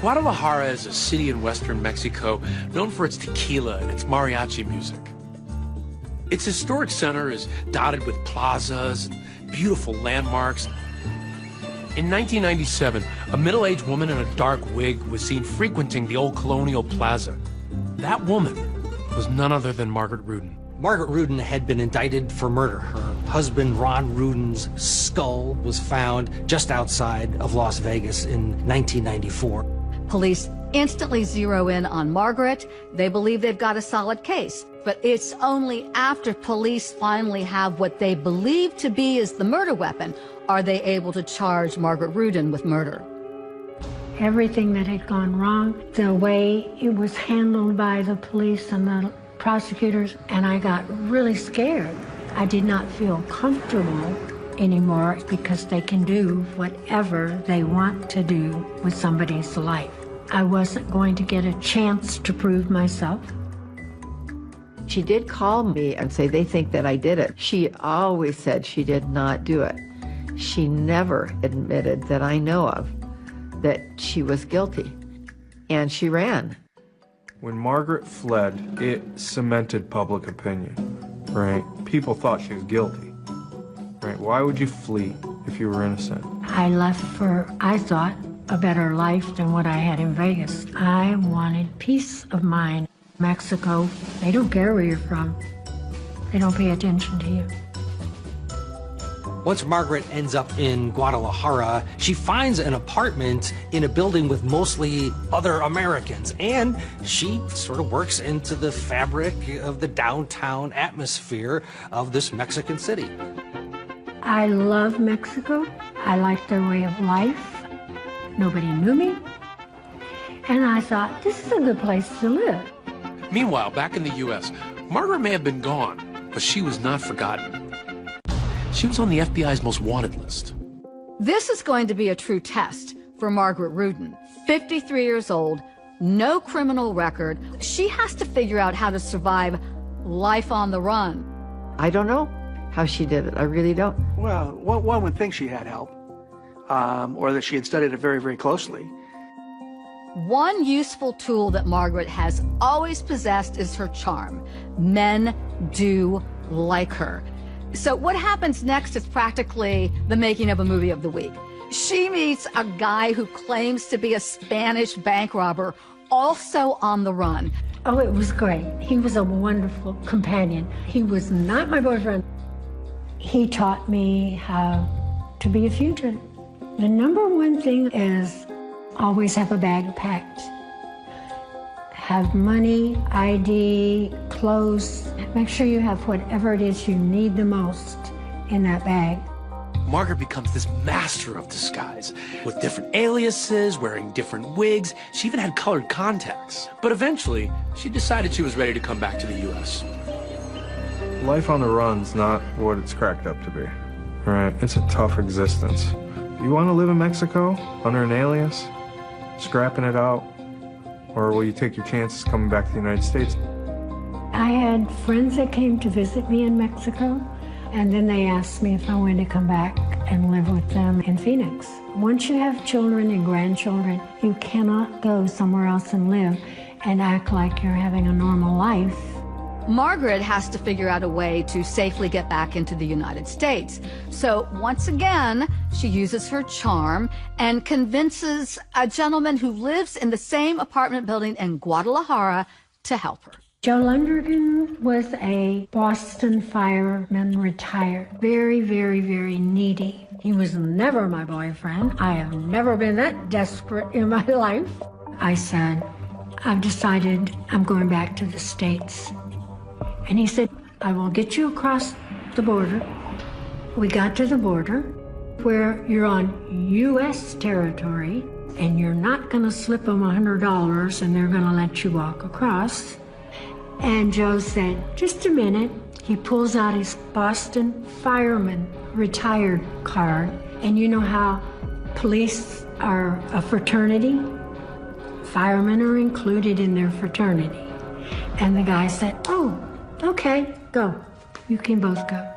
Guadalajara is a city in western Mexico known for its tequila and its mariachi music. Its historic center is dotted with plazas and beautiful landmarks. In 1997, a middle-aged woman in a dark wig was seen frequenting the old colonial plaza. That woman was none other than Margaret Rudin. Margaret Rudin had been indicted for murder. Her husband, Ron Rudin's skull was found just outside of Las Vegas in 1994. Police instantly zero in on Margaret. They believe they've got a solid case. But it's only after police finally have what they believe to be is the murder weapon are they able to charge Margaret Rudin with murder. Everything that had gone wrong, the way it was handled by the police and the prosecutors, and I got really scared. I did not feel comfortable anymore because they can do whatever they want to do with somebody's life. I wasn't going to get a chance to prove myself. She did call me and say they think that I did it. She always said she did not do it. She never admitted that I know of that she was guilty, and she ran. When Margaret fled, it cemented public opinion, right? People thought she was guilty, right? Why would you flee if you were innocent? I left for, I thought, a better life than what I had in Vegas. I wanted peace of mind. Mexico, they don't care where you're from. They don't pay attention to you. Once Margaret ends up in Guadalajara, she finds an apartment in a building with mostly other Americans, and she sort of works into the fabric of the downtown atmosphere of this Mexican city. I love Mexico. I like their way of life. Nobody knew me. And I thought, this is a good place to live. Meanwhile, back in the U.S., Margaret may have been gone, but she was not forgotten. She was on the FBI's most wanted list. This is going to be a true test for Margaret Rudin. 53 years old, no criminal record. She has to figure out how to survive life on the run. I don't know how she did it. I really don't. Well, one would think she had help, or that she had studied it very, very closely. One useful tool that Margaret has always possessed is her charm. Men do like her. So what happens next is practically the making of a movie of the week. She meets a guy who claims to be a Spanish bank robber, also on the run. Oh, it was great. He was a wonderful companion. He was not my boyfriend. He taught me how to be a fugitive. The number one thing is always have a bag packed. Have money, ID, clothes. Make sure you have whatever it is you need the most in that bag. Margaret becomes this master of disguise, with different aliases, wearing different wigs. She even had colored contacts. But eventually, she decided she was ready to come back to the U.S. Life on the run's not what it's cracked up to be. Right? It's a tough existence. You want to live in Mexico under an alias, scrapping it out, or will you take your chances coming back to the United States? I had friends that came to visit me in Mexico, and then they asked me if I wanted to come back and live with them in Phoenix. Once you have children and grandchildren, you cannot go somewhere else and live and act like you're having a normal life. Margaret has to figure out a way to safely get back into the United States. So once again, she uses her charm and convinces a gentleman who lives in the same apartment building in Guadalajara to help her. Joe Lundergan was a Boston fireman, retired. Very, very, very needy. He was never my boyfriend. I have never been that desperate in my life. I said, I've decided I'm going back to the States. And he said, I will get you across the border. We got to the border where you're on U.S. territory and you're not going to slip them $100 and they're going to let you walk across. And Joe said, just a minute. He pulls out his Boston fireman retired card. And you know how police are a fraternity? Firemen are included in their fraternity. And the guy said, oh, okay, go. You can both go.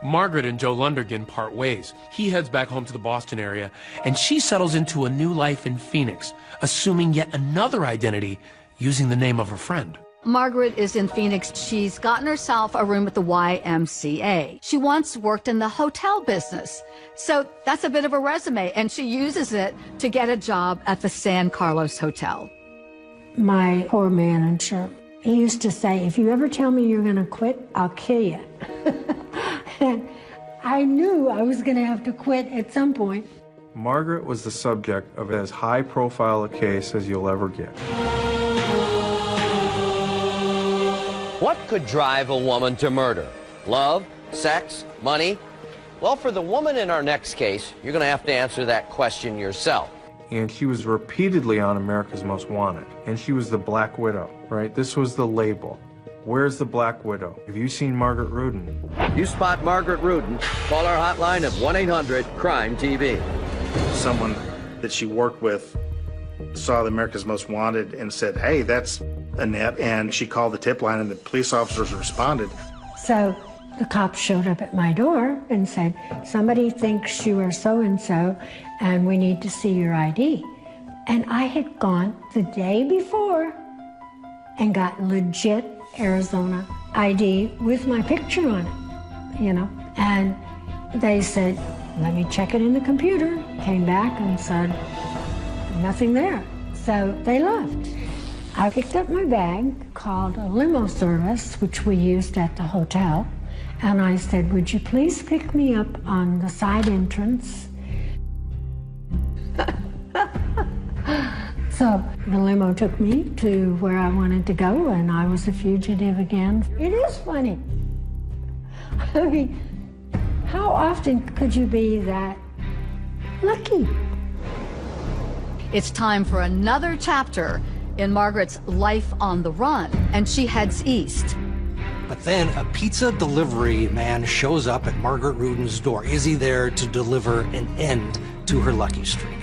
Margaret and Joe Lundergan part ways. He heads back home to the Boston area, and she settles into a new life in Phoenix, assuming yet another identity using the name of her friend. Margaret is in Phoenix. She's gotten herself a room at the YMCA. She once worked in the hotel business. So that's a bit of a resume, and she uses it to get a job at the San Carlos Hotel. My poor manager, he used to say, if you ever tell me you're going to quit, I'll kill you. And I knew I was going to have to quit at some point. Margaret was the subject of as high-profile a case as you'll ever get. What could drive a woman to murder? Love? Sex? Money? Well, for the woman in our next case, you're going to have to answer that question yourself. And she was repeatedly on America's Most Wanted. And she was the Black Widow, right? This was the label. Where's the Black Widow? Have you seen Margaret Rudin? You spot Margaret Rudin, call our hotline at 1-800-CRIME-TV. Someone that she worked with saw the America's Most Wanted and said, hey, that's Annette, and she called the tip line and the police officers responded. So the cops showed up at my door and said, somebody thinks you are so-and-so and we need to see your ID. And I had gone the day before and got legit Arizona ID with my picture on it, you know. And they said, let me check it in the computer. Came back and said, nothing there. So they left. I picked up my bag, called a limo service, which we used at the hotel, and I said, would you please pick me up on the side entrance? So the limo took me to where I wanted to go, and I was a fugitive again. It is funny. I mean, how often could you be that lucky? It's time for another chapter in Margaret's life on the run, and she heads east. But then a pizza delivery man shows up at Margaret Rudin's door. Is he there to deliver an end to her lucky streak?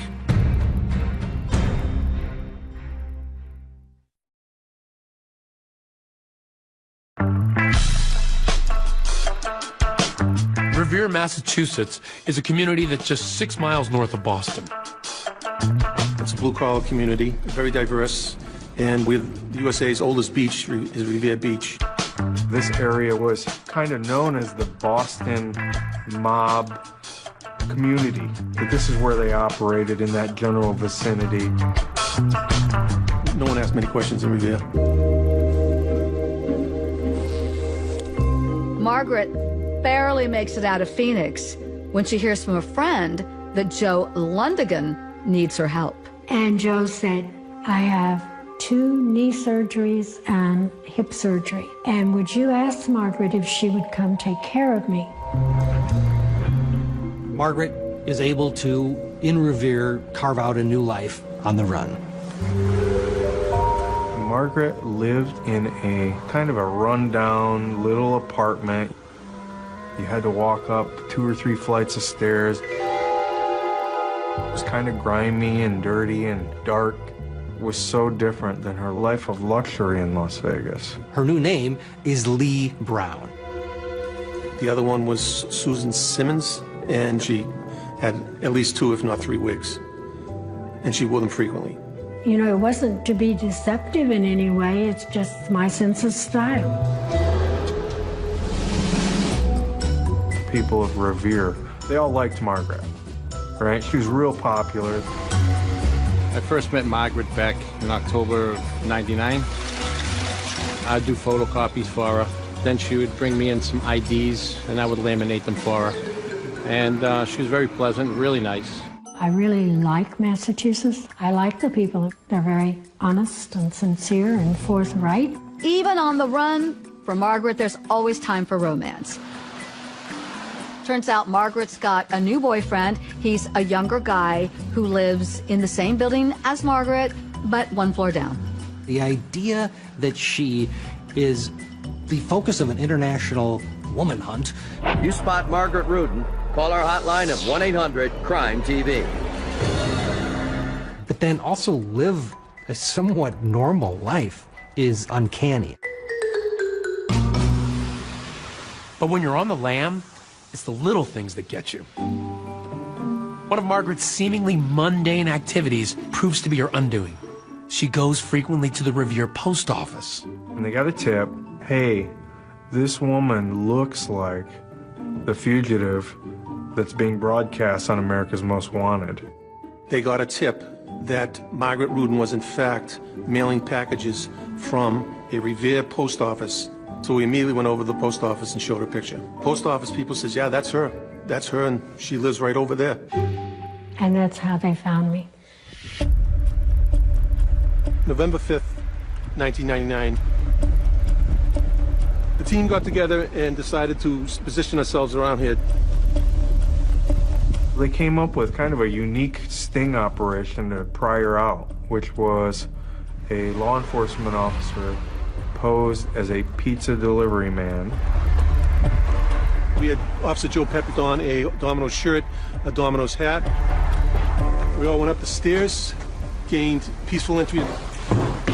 Revere, Massachusetts is a community that's just 6 miles north of Boston. It's a blue-collar community, very diverse, and with the USA's oldest beach is Revere Beach. This area was kind of known as the Boston mob community. But this is where they operated, in that general vicinity. No one asked many questions in Revere. Margaret barely makes it out of Phoenix when she hears from a friend that Joe Lundergan needs her help. And Joe said, I have 2 knee surgeries and hip surgery. And would you ask Margaret if she would come take care of me? Margaret is able to, in Revere, carve out a new life on the run. Margaret lived in a kind of a rundown little apartment. You had to walk up 2 or 3 flights of stairs. It was kind of grimy and dirty and dark. It was so different than her life of luxury in Las Vegas. Her new name is Lee Brown. The other one was Susan Simmons, and she had at least 2, if not 3 wigs. And she wore them frequently. You know, it wasn't to be deceptive in any way, it's just my sense of style. People of Revere, they all liked Margaret, right? She was real popular. I first met Margaret back in October of '99. I'd do photocopies for her. Then she would bring me in some IDs, and I would laminate them for her. And she was very pleasant, really nice. I really like Massachusetts. I like the people. They're very honest and sincere and forthright. Even on the run, for Margaret, there's always time for romance. Turns out Margaret's got a new boyfriend. He's a younger guy who lives in the same building as Margaret, but 1 floor down. The idea that she is the focus of an international woman hunt. You spot Margaret Rudin, call our hotline of 1-800-CRIME-TV. But then also live a somewhat normal life is uncanny. But when you're on the lam, it's the little things that get you. One of Margaret's seemingly mundane activities proves to be her undoing. She goes frequently to the Revere post office. And they got a tip, hey, this woman looks like the fugitive that's being broadcast on America's Most Wanted. They got a tip that Margaret Rudin was in fact mailing packages from a Revere post office. So we immediately went over to the post office and showed her a picture. Post office people says, yeah, that's her. That's her, and she lives right over there. And that's how they found me. November 5th, 1999. The team got together and decided to position ourselves around here. They came up with kind of a unique sting operation to pry her out, which was a law enforcement officer posed as a pizza delivery man. We had Officer Joe Pep on a Domino's shirt, a Domino's hat. We all went up the stairs, gained peaceful entry,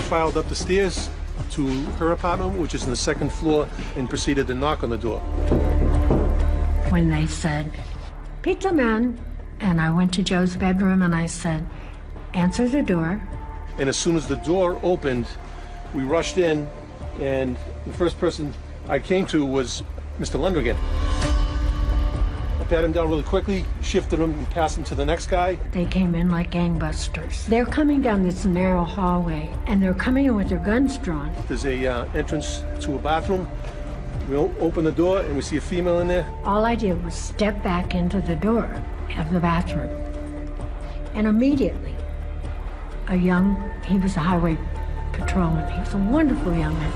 filed up the stairs to her apartment, which is on the 2nd floor, and proceeded to knock on the door. When they said, "Pizza man," and I went to Joe's bedroom and I said, "Answer the door." And as soon as the door opened, we rushed in, and the first person I came to was Mr. Lundgren. I pat him down really quickly, shifted him, and passed him to the next guy. They came in like gangbusters. They're coming down this narrow hallway, and they're coming in with their guns drawn. There's a entrance to a bathroom. We open the door, and we see a female in there. All I did was step back into the door of the bathroom. And immediately, he was a highway patrolman. He was a wonderful young man.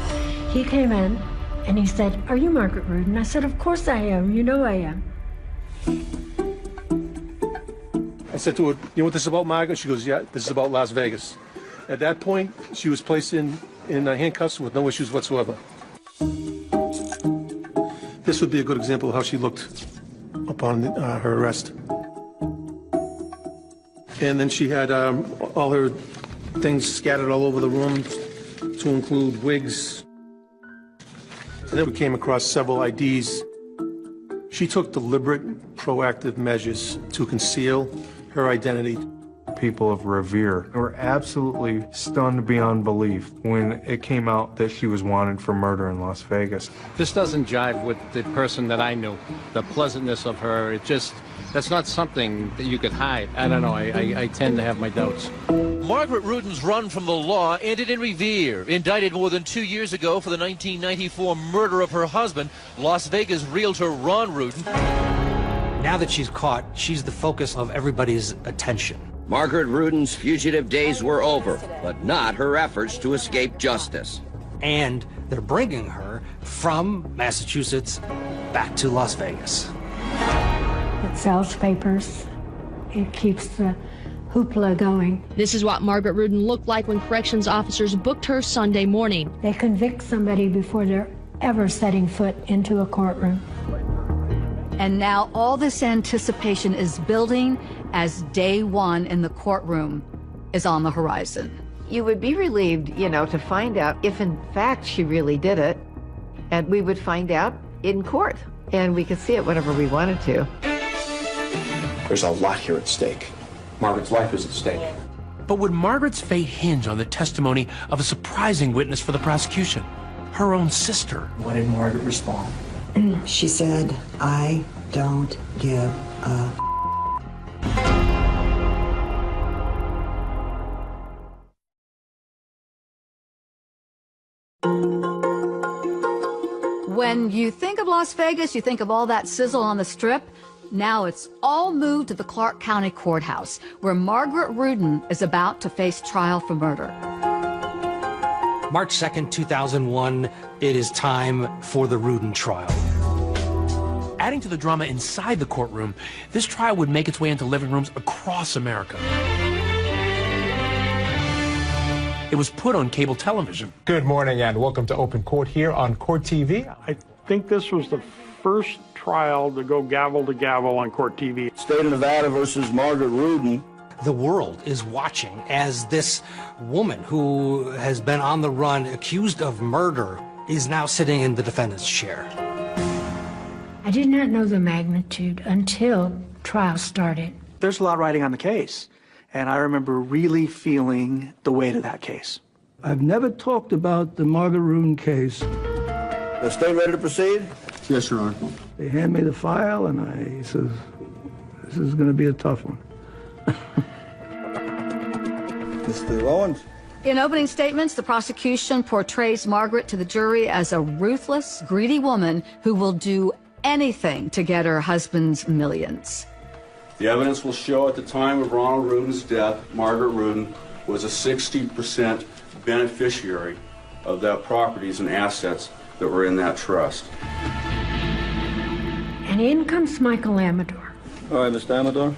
He came in, and he said, "Are you Margaret Rudin?" I said, "Of course I am. You know I am." I said to her, "You know what this is about, Margaret?" She goes, "Yeah, this is about Las Vegas." At that point, she was placed in handcuffs with no issues whatsoever. This would be a good example of how she looked upon her arrest. And then she had all her things scattered all over the room, to include wigs. And then we came across several IDs. She took deliberate, proactive measures to conceal her identity. People of Revere were absolutely stunned beyond belief when it came out that she was wanted for murder in Las Vegas. This doesn't jive with the person that I knew. The pleasantness of her, that's not something that you could hide. I don't know, I tend to have my doubts. Margaret Rudin's run from the law ended in Revere. Indicted more than 2 years ago for the 1994 murder of her husband, Las Vegas realtor Ron Rudin. Now that she's caught, she's the focus of everybody's attention. Margaret Rudin's fugitive days were over, but not her efforts to escape justice. And they're bringing her from Massachusetts back to Las Vegas. It sells papers. It keeps the hoopla going. This is what Margaret Rudin looked like when corrections officers booked her Sunday morning. They convict somebody before they're ever setting foot into a courtroom. And now all this anticipation is building as day one in the courtroom is on the horizon. You would be relieved, you know, to find out if in fact she really did it, and we would find out in court, and we could see it whenever we wanted to. There's a lot here at stake. Margaret's life is at stake. But would Margaret's fate hinge on the testimony of a surprising witness for the prosecution? Her own sister. What did Margaret respond? She said, "I don't give a." When you think of Las Vegas, you think of all that sizzle on the Strip. Now it's all moved to the Clark County Courthouse, where Margaret Rudin is about to face trial for murder. March 2nd, 2001, it is time for the Rudin trial. Adding to the drama inside the courtroom, this trial would make its way into living rooms across America. It was put on cable television. Good morning and welcome to Open Court here on Court TV. I think this was the first trial to go gavel to gavel on Court TV. State of Nevada versus Margaret Rudin. The world is watching as this woman who has been on the run, accused of murder, is now sitting in the defendant's chair. I did not know the magnitude until trial started. There's a lot riding on the case, and I remember really feeling the weight of that case. I've never talked about the Margaret Rudin case. The state ready to proceed? Yes, Your Honor. They hand me the file, and I says, "This is going to be a tough one." Mr. Owens. In opening statements, the prosecution portrays Margaret to the jury as a ruthless, greedy woman who will do anything to get her husband's millions. The evidence will show at the time of Ronald Rudin's death, Margaret Rudin was a 60% beneficiary of that properties and assets that were in that trust. And in comes Michael Amador. All right, Mr. Amador.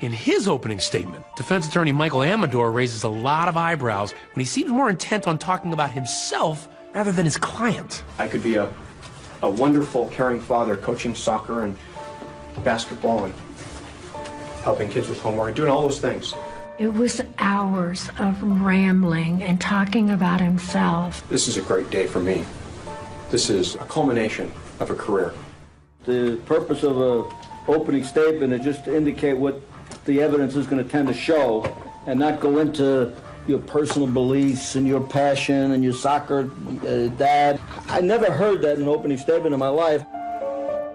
In his opening statement, defense attorney Michael Amador raises a lot of eyebrows when he seems more intent on talking about himself rather than his client. I could be a wonderful, caring father, coaching soccer and basketball and helping kids with homework and doing all those things. It was hours of rambling and talking about himself. This is a great day for me. This is a culmination of a career. The purpose of an opening statement is just to indicate what the evidence is going to tend to show and not go into your personal beliefs and your passion and your soccer dad. I never heard that in an opening statement in my life.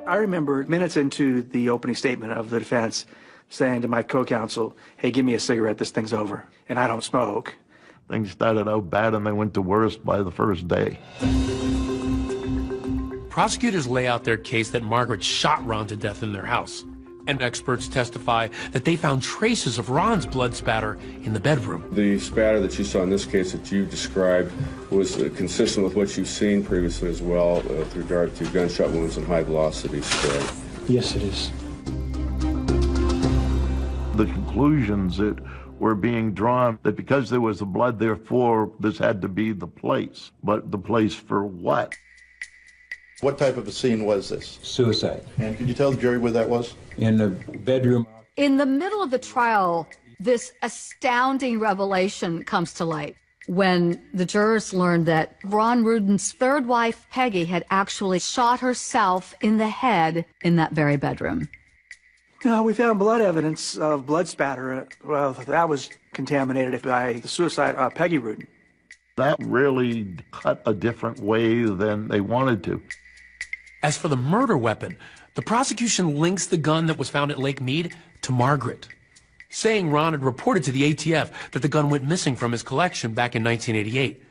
I remember minutes into the opening statement of the defense saying to my co-counsel, "Hey, give me a cigarette, this thing's over." And I don't smoke. Things started out bad and they went to worse by the first day. Prosecutors lay out their case that Margaret shot Ron to death in their house. And experts testify that they found traces of Ron's blood spatter in the bedroom. The spatter that you saw in this case that you described was consistent with what you've seen previously as well with regard to gunshot wounds and high-velocity spray. Yes, it is. The conclusions that were being drawn that because there was the blood, therefore this had to be the place. But the place for what? What type of a scene was this? Suicide. And can you tell the jury where that was? In the bedroom. In the middle of the trial, this astounding revelation comes to light when the jurors learned that Ron Rudin's third wife, Peggy, had actually shot herself in the head in that very bedroom. We found blood evidence of blood spatter. Well, that was contaminated by the suicide of Peggy Rudin. That really cut a different way than they wanted to. As for the murder weapon, the prosecution links the gun that was found at Lake Mead to Margaret, saying Ron had reported to the ATF that the gun went missing from his collection back in 1988,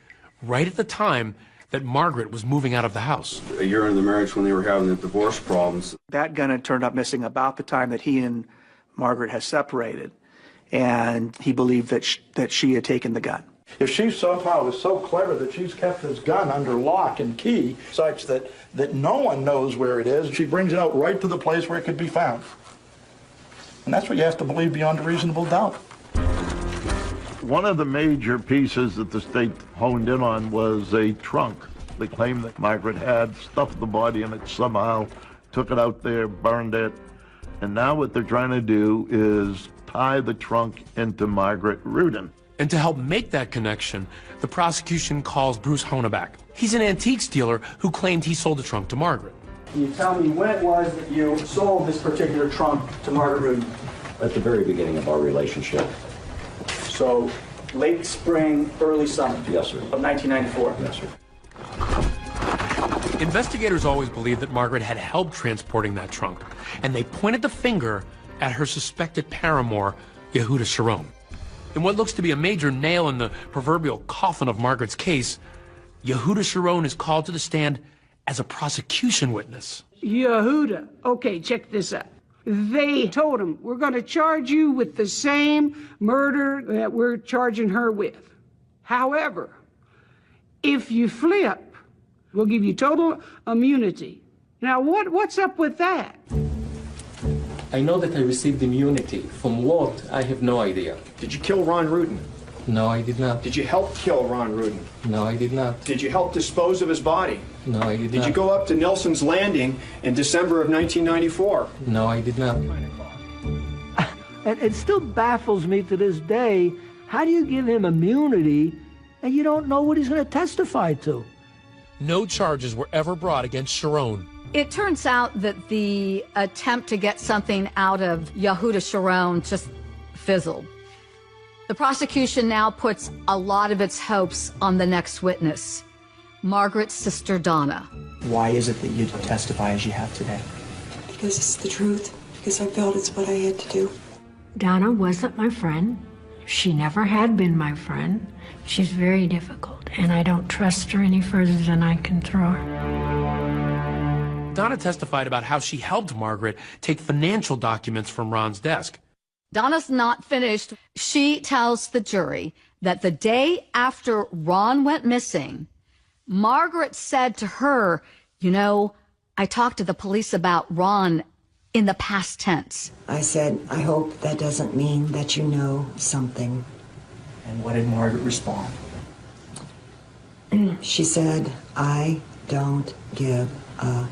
right at the time that Margaret was moving out of the house. A year into the marriage when they were having the divorce problems. That gun had turned up missing about the time that he and Margaret had separated, and he believed that she had taken the gun. If she somehow is so clever that she's kept this gun under lock and key such that no one knows where it is, she brings it out right to the place where it could be found. And that's what you have to believe beyond a reasonable doubt. One of the major pieces that the state honed in on was a trunk. They claimed that Margaret had stuffed the body in it somehow, took it out there, burned it, and now what they're trying to do is tie the trunk into Margaret Rudin. And to help make that connection, the prosecution calls Bruce Honeback. He's an antiques dealer who claimed he sold the trunk to Margaret. Can you tell me when it was that you sold this particular trunk to Margaret Rudin? At the very beginning of our relationship. So, late spring, early summer? Yes, sir. Of 1994? Yes, sir. Investigators always believed that Margaret had helped transporting that trunk, and they pointed the finger at her suspected paramour, Yehuda Sharon. In what looks to be a major nail in the proverbial coffin of Margaret's case, Yehuda Sharon is called to the stand as a prosecution witness. Yehuda, okay, check this out. They told him, we're going to charge you with the same murder that we're charging her with. However, if you flip, we'll give you total immunity. Now, what's up with that? I know that I received immunity. From what? I have no idea. Did you kill Ron Rudin? No, I did not. Did you help kill Ron Rudin? No, I did not. Did you help dispose of his body? No, I did not. Did you go up to Nelson's Landing in December of 1994? No, I did not. And it still baffles me to this day, how do you give him immunity and you don't know what he's going to testify to? No charges were ever brought against Sharon. It turns out that the attempt to get something out of Yehuda Sharon just fizzled. The prosecution now puts a lot of its hopes on the next witness, Margaret's sister Donna. Why is it that you testify as you have today? Because it's the truth. Because I felt it's what I had to do. Donna wasn't my friend. She never had been my friend. She's very difficult, and I don't trust her any further than I can throw her. Donna testified about how she helped Margaret take financial documents from Ron's desk. Donna's not finished. She tells the jury that the day after Ron went missing, Margaret said to her, you know, I talked to the police about Ron in the past tense. I said, I hope that doesn't mean that you know something. And what did Margaret respond? She said, I don't give a...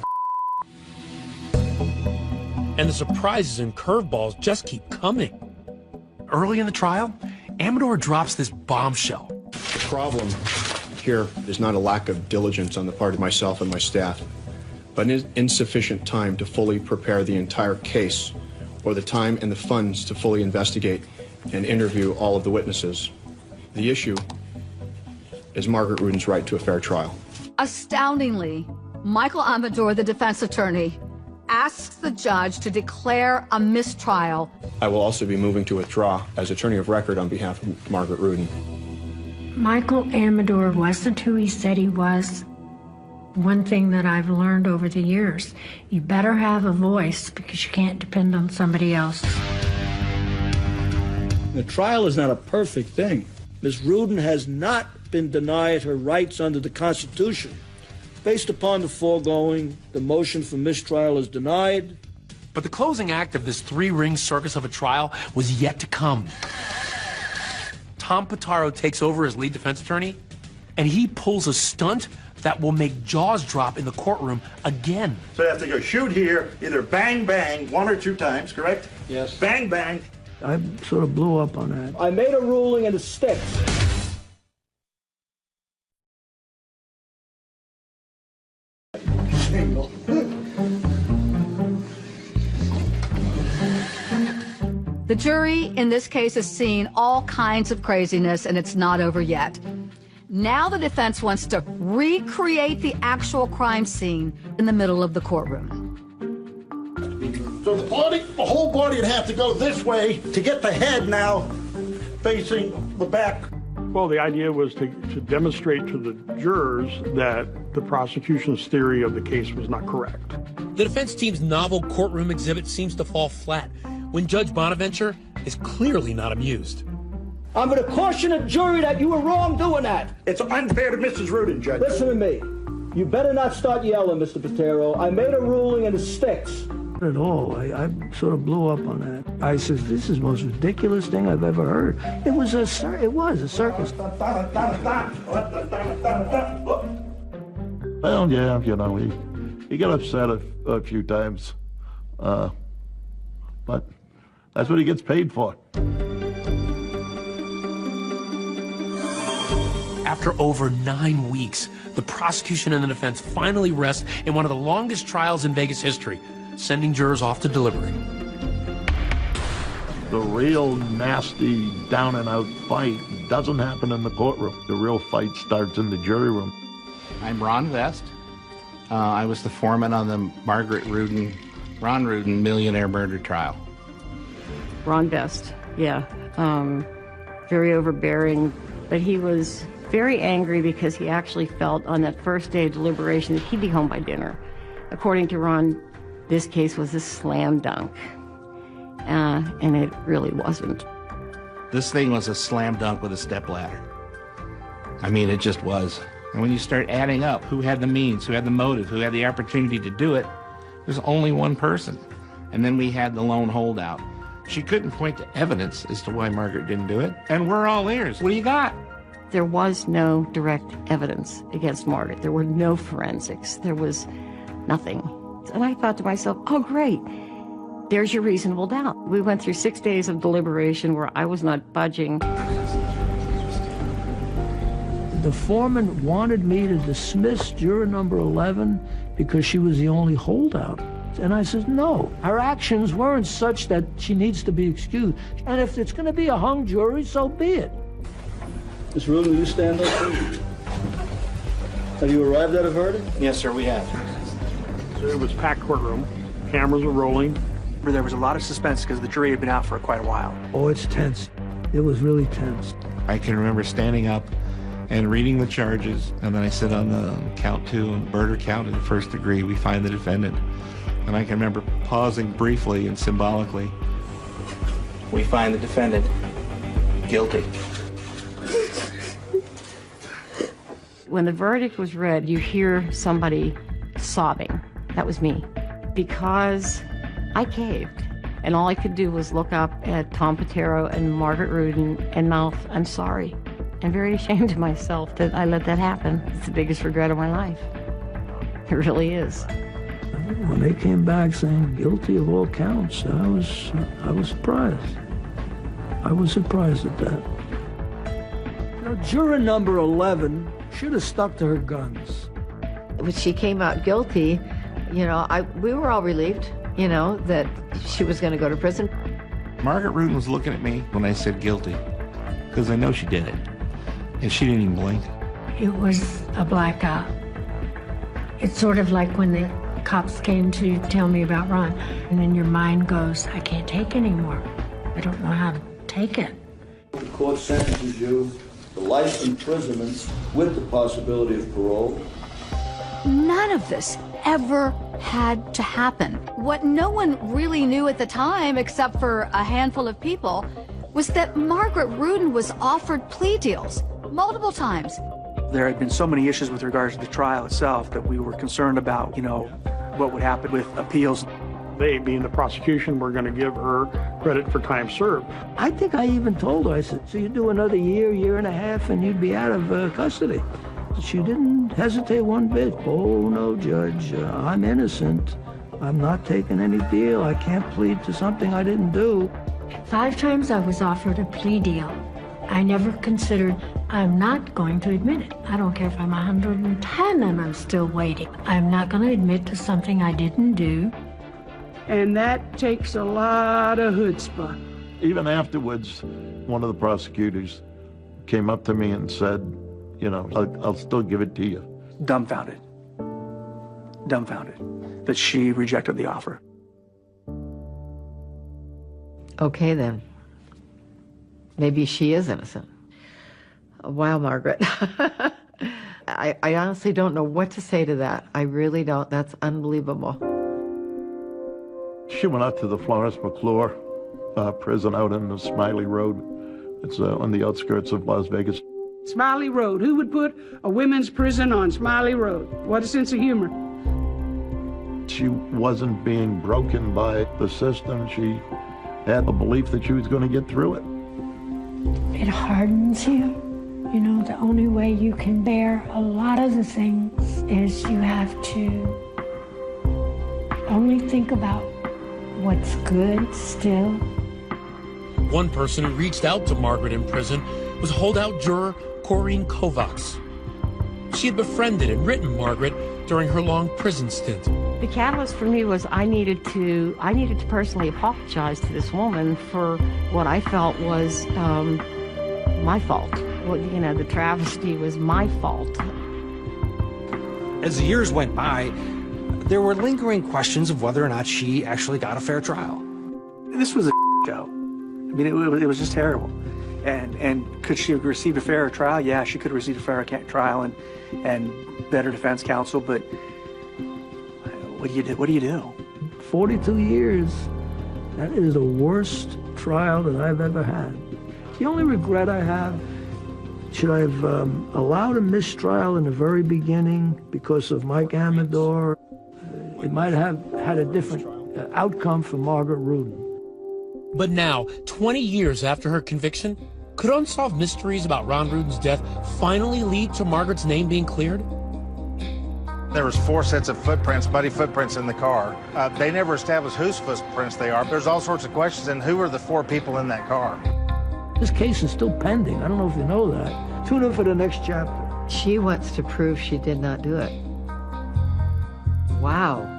And the surprises and curveballs just keep coming. Early in the trial, Amador drops this bombshell. The problem here is not a lack of diligence on the part of myself and my staff, but insufficient time to fully prepare the entire case, or the time and the funds to fully investigate and interview all of the witnesses. The issue is Margaret Rudin's right to a fair trial. Astoundingly, Michael Amador, the defense attorney, asks the judge to declare a mistrial. I will also be moving to withdraw as attorney of record on behalf of Margaret Rudin. Michael Amador wasn't who he said he was. One thing that I've learned over the years, you better have a voice because you can't depend on somebody else. The trial is not a perfect thing. Ms. Rudin has not been denied her rights under the Constitution. Based upon the foregoing, the motion for mistrial is denied. But the closing act of this three-ring circus of a trial was yet to come. Tom Pitaro takes over as lead defense attorney, and he pulls a stunt that will make jaws drop in the courtroom again. So you have to go shoot here, either bang, bang, 1 or 2 times, correct? Yes. Bang, bang. I sort of blew up on that. I made a ruling and it sticks. The jury in this case has seen all kinds of craziness, and it's not over yet. Now the defense wants to recreate the actual crime scene in the middle of the courtroom. So the whole body would have to go this way to get the head now facing the back. Well, the idea was to demonstrate to the jurors that the prosecution's theory of the case was not correct. The defense team's novel courtroom exhibit seems to fall flat when Judge Bonaventure is clearly not amused. I'm going to caution a jury that you were wrong doing that. It's unfair to Mrs. Rudin, Judge. Listen to me. You better not start yelling, Mr. Pitaro. I made a ruling and it sticks. At all. I sort of blew up on that. I said, this is the most ridiculous thing I've ever heard. It was a circus. Well, yeah, you know, he got upset a few times, but that's what he gets paid for. After over 9 weeks, the prosecution and the defense finally rest in one of the longest trials in Vegas history, sending jurors off to deliberate. The real nasty down-and-out fight doesn't happen in the courtroom. The real fight starts in the jury room. I'm Ron Vest. I was the foreman on the Margaret Rudin, Ron Rudin millionaire murder trial. Ron Vest, yeah. Very overbearing, but he was very angry because he actually felt on that first day of deliberation that he'd be home by dinner. According to Ron, this case was a slam dunk, and it really wasn't. This thing was a slam dunk with a stepladder. I mean, it just was. And when you start adding up who had the means, who had the motive, who had the opportunity to do it, there's only one person. And then we had the lone holdout. She couldn't point to evidence as to why Margaret didn't do it, and we're all ears. What do you got? There was no direct evidence against Margaret. There were no forensics. There was nothing. And I thought to myself, oh, great. There's your reasonable doubt. We went through 6 days of deliberation where I was not budging. The foreman wanted me to dismiss juror number 11 because she was the only holdout. And I said, no, her actions weren't such that she needs to be excused. And if it's going to be a hung jury, so be it. Ms. Rudin, will you stand up, please? Have you arrived at a verdict? Yes, sir, we have. So it was packed courtroom. Cameras were rolling. There was a lot of suspense because the jury had been out for quite a while. Oh, it's tense. It was really tense. I can remember standing up and reading the charges, and then I sit on the count 2, on the murder count in the first degree. We find the defendant. And I can remember pausing briefly and symbolically. We find the defendant guilty. When the verdict was read, you hear somebody sobbing. That was me. Because I caved. And all I could do was look up at Tom Patero and Margaret Rudin and mouth, I'm sorry. I'm very ashamed of myself that I let that happen. It's the biggest regret of my life. It really is. When they came back saying guilty of all counts, I was surprised. I was surprised at that. You know, juror number 11 should have stuck to her guns. When she came out guilty, you know, we were all relieved, you know, that she was going to go to prison. Margaret Rudin was looking at me when I said guilty, because I know she did it. And she didn't even blink. It was a blackout. It's sort of like when the cops came to tell me about Ron, and then your mind goes, I can't take anymore. I don't know how to take it. The court sentences you to life imprisonment with the possibility of parole. None of this ever had to happen. What no one really knew at the time, except for a handful of people, was that Margaret Rudin was offered plea deals multiple times. There had been so many issues with regards to the trial itself that we were concerned about, you know, what would happen with appeals. They, being the prosecution, were going to give her credit for time served. I think I even told her, I said, so you do another year and a half, and you'd be out of custody. She didn't hesitate one bit. Oh, no, Judge, I'm innocent. I'm not taking any deal. I can't plead to something I didn't do. 5 times I was offered a plea deal. I never considered, I'm not going to admit it. I don't care if I'm 110 and I'm still waiting. I'm not going to admit to something I didn't do. And that takes a lot of chutzpah. Even afterwards, one of the prosecutors came up to me and said, you know, I'll still give it to you. Dumbfounded that she rejected the offer. Okay, then. Maybe she is innocent. Wow, Margaret. I honestly don't know what to say to that. I really don't. That's unbelievable. She went out to the Florence McClure prison out in the Smiley Road. It's on the outskirts of Las Vegas. Smiley Road. Who would put a women's prison on Smiley Road? What a sense of humor. She wasn't being broken by the system. She had a belief that she was going to get through it. It hardens you. You know, the only way you can bear a lot of the things is you have to only think about what's good still. One person who reached out to Margaret in prison was holdout juror Corinne Kovacs. She had befriended and written Margaret during her long prison stint. The catalyst for me was I needed to personally apologize to this woman for what I felt was my fault. Well, you know, the travesty was my fault. As the years went by, there were lingering questions of whether or not she actually got a fair trial. This was a show. I mean, it was just terrible. And could she have received a fairer trial? Yeah, she could have received a fairer trial and better defense counsel, but what do you do? What do you do? 42 years, that is the worst trial that I've ever had. The only regret I have, should I have allowed a mistrial in the very beginning because of Mike Amador? It might have had a different outcome for Margaret Rudin. But now, 20 years after her conviction, could unsolved mysteries about Ron Rudin's death finally lead to Margaret's name being cleared? There was 4 sets of footprints, muddy footprints in the car. They never established whose footprints they are. There's all sorts of questions, and who are the 4 people in that car? This case is still pending. I don't know if you know that. Tune in for the next chapter. She wants to prove she did not do it. Wow.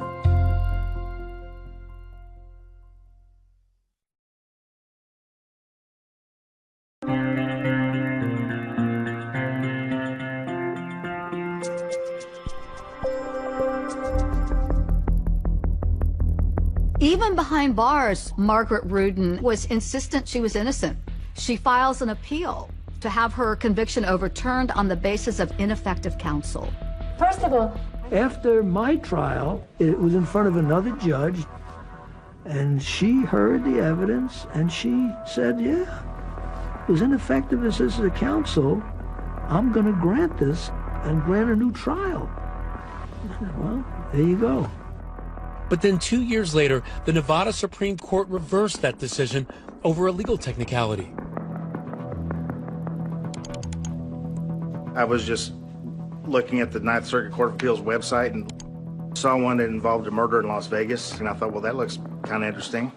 Even behind bars, Margaret Rudin was insistent she was innocent. She files an appeal to have her conviction overturned on the basis of ineffective counsel. First of all, after my trial, it was in front of another judge, and she heard the evidence, and she said, yeah, it was ineffective assistance of counsel. I'm going to grant this and grant a new trial. Well, there you go. But then 2 years later, the Nevada Supreme Court reversed that decision over a legal technicality. I was just looking at the Ninth Circuit Court of Appeals website and saw one that involved a murder in Las Vegas, and I thought, well, that looks kind of interesting.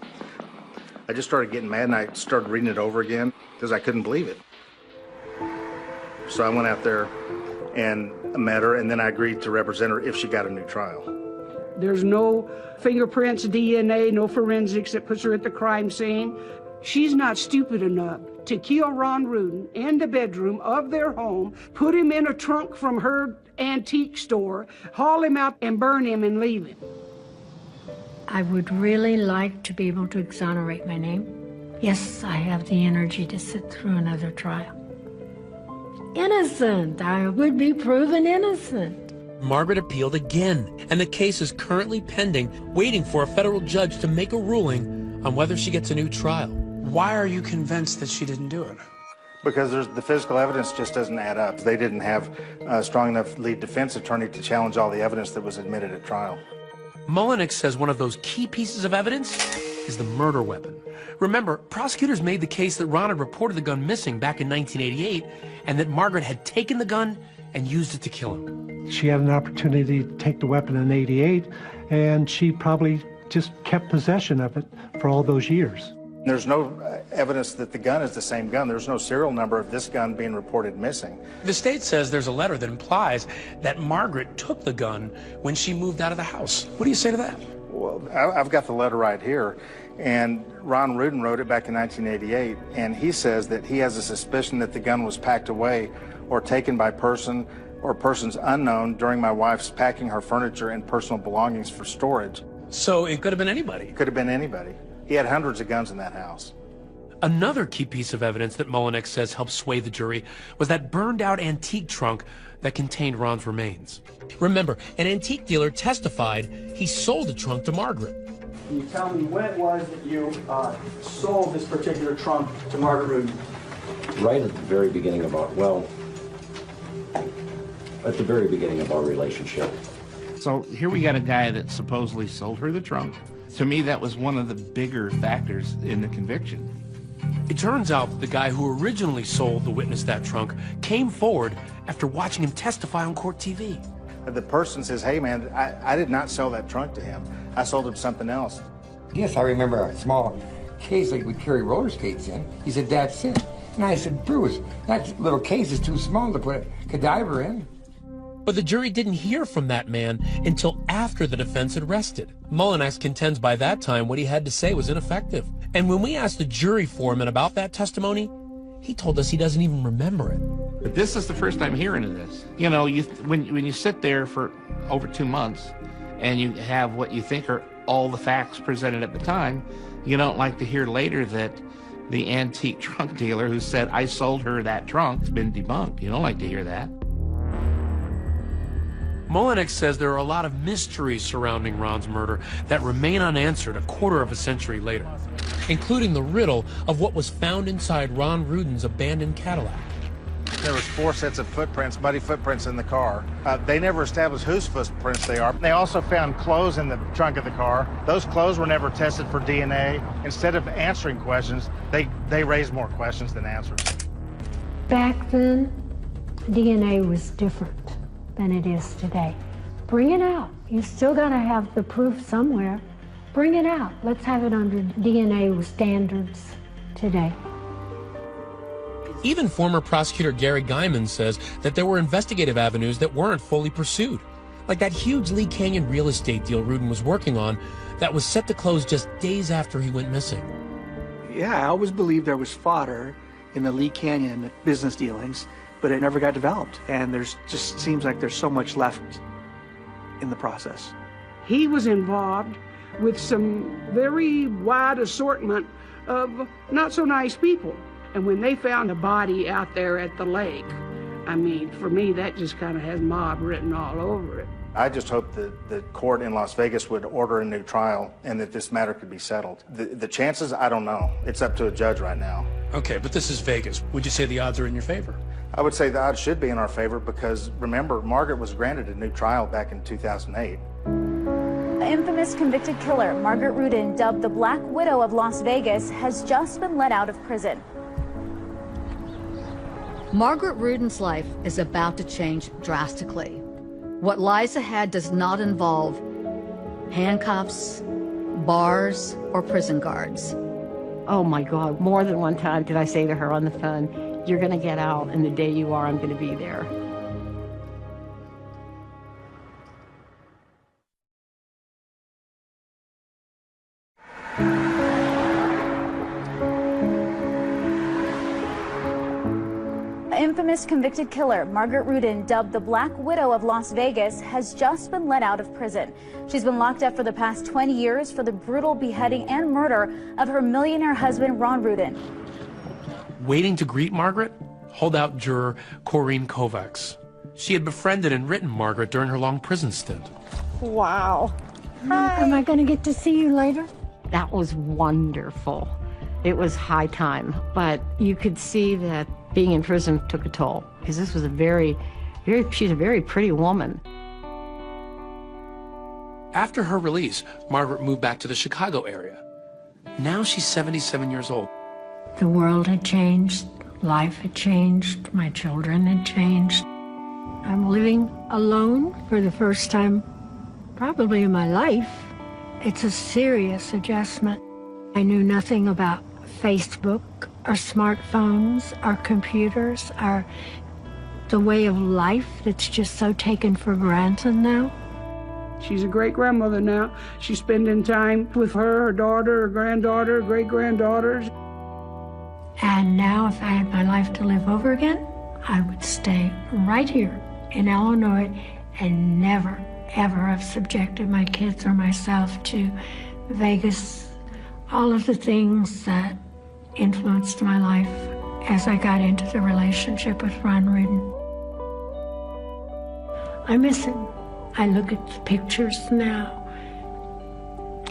I just started getting mad, and I started reading it over again because I couldn't believe it. So I went out there and met her, and then I agreed to represent her if she got a new trial. There's no fingerprints, DNA, no forensics that puts her at the crime scene. She's not stupid enough to kill Ron Rudin in the bedroom of their home, put him in a trunk from her antique store, haul him out and burn him and leave him. I would really like to be able to exonerate my name. Yes, I have the energy to sit through another trial. Innocent. I would be proven innocent. Margaret appealed again, and the case is currently pending, waiting for a federal judge to make a ruling on whether she gets a new trial. Why are you convinced that she didn't do it? Because the physical evidence just doesn't add up. They didn't have a strong enough lead defense attorney to challenge all the evidence that was admitted at trial. Mullenix says one of those key pieces of evidence is the murder weapon. Remember, prosecutors made the case that Ron had reported the gun missing back in 1988, and that Margaret had taken the gun and used it to kill him. She had an opportunity to take the weapon in '88, and she probably just kept possession of it for all those years. There's no evidence that the gun is the same gun. There's no serial number of this gun being reported missing. The state says there's a letter that implies that Margaret took the gun when she moved out of the house. What do you say to that? Well, I've got the letter right here, and Ron Rudin wrote it back in 1988, and he says that he has a suspicion that the gun was packed away or taken by person or persons unknown during my wife's packing her furniture and personal belongings for storage. So it could have been anybody? Could have been anybody. He had hundreds of guns in that house. Another key piece of evidence that Mullenix says helped sway the jury was that burned-out antique trunk that contained Ron's remains. Remember, an antique dealer testified he sold the trunk to Margaret. Can you tell me when it was that you sold this particular trunk to Margaret Rudin? Right at the very beginning of our, well, at the very beginning of our relationship. So here we got a guy that supposedly sold her the trunk. To me, that was one of the bigger factors in the conviction. It turns out the guy who originally sold the witness that trunk came forward after watching him testify on court TV. The person says, hey man, I did not sell that trunk to him. I sold him something else. Yes, I remember a small case like we carry roller skates in. He said, that's it. And I said, Bruce, that little case is too small to put a cadaver in. But the jury didn't hear from that man until after the defense had rested. Mullinex contends by that time what he had to say was ineffective. And when we asked the jury foreman about that testimony, he told us he doesn't even remember it. But this is the first time hearing of this. You know, when you sit there for over 2 months and you have what you think are all the facts presented at the time, you don't like to hear later that the antique trunk dealer who said, I sold her that trunk, has been debunked. You don't like to hear that. Mullinex says there are a lot of mysteries surrounding Ron's murder that remain unanswered a quarter of a century later, including the riddle of what was found inside Ron Rudin's abandoned Cadillac. There was 4 sets of footprints, muddy footprints in the car. They never established whose footprints they are. They also found clothes in the trunk of the car. Those clothes were never tested for DNA. Instead of answering questions, they raised more questions than answers. Back then, DNA was different than it is today. Bring it out. You still gotta have the proof somewhere. Bring it out. Let's have it under DNA standards today. Even former prosecutor Gary Guyman says that there were investigative avenues that weren't fully pursued, like that huge Lee Canyon real estate deal Rudin was working on that was set to close just days after he went missing. Yeah, I always believed there was fodder in the Lee Canyon business dealings, but it never got developed, and there's just seems like there's so much left in the process. He was involved with some very wide assortment of not so nice people. And when they found a body out there at the lake, I mean, for me, that just kind of has mob written all over it. I just hope that the court in Las Vegas would order a new trial and that this matter could be settled. The chances, I don't know. It's up to a judge right now. Okay, but this is Vegas. Would you say the odds are in your favor? I would say the odds should be in our favor because, remember, Margaret was granted a new trial back in 2008. The infamous convicted killer, Margaret Rudin, dubbed the Black Widow of Las Vegas, has just been let out of prison. Margaret Rudin's life is about to change drastically. What lies ahead does not involve handcuffs, bars, or prison guards. Oh my God, more than one time did I say to her on the phone, you're gonna get out, and the day you are, I'm gonna be there. The infamous convicted killer, Margaret Rudin, dubbed the Black Widow of Las Vegas, has just been let out of prison. She's been locked up for the past 20 years for the brutal beheading and murder of her millionaire husband, Ron Rudin. Waiting to greet Margaret, holdout juror Corinne Kovacs. She had befriended and written Margaret during her long prison stint. Wow. Hi. Am I going to get to see you later? That was wonderful. It was high time, but you could see that being in prison took a toll, because this was she's a very pretty woman. After her release, Margaret moved back to the Chicago area. Now she's 77 years old. The world had changed, life had changed, my children had changed. I'm living alone for the first time probably in my life. It's a serious adjustment. I knew nothing about Facebook or smartphones or computers or the way of life that's just so taken for granted now. She's a great-grandmother now. She's spending time with her daughter, her granddaughter, great-granddaughters. And now if I had my life to live over again, I would stay right here in Illinois and never, ever have subjected my kids or myself to Vegas, all of the things that influenced my life as I got into the relationship with Ron Rudin. I miss him. I look at the pictures now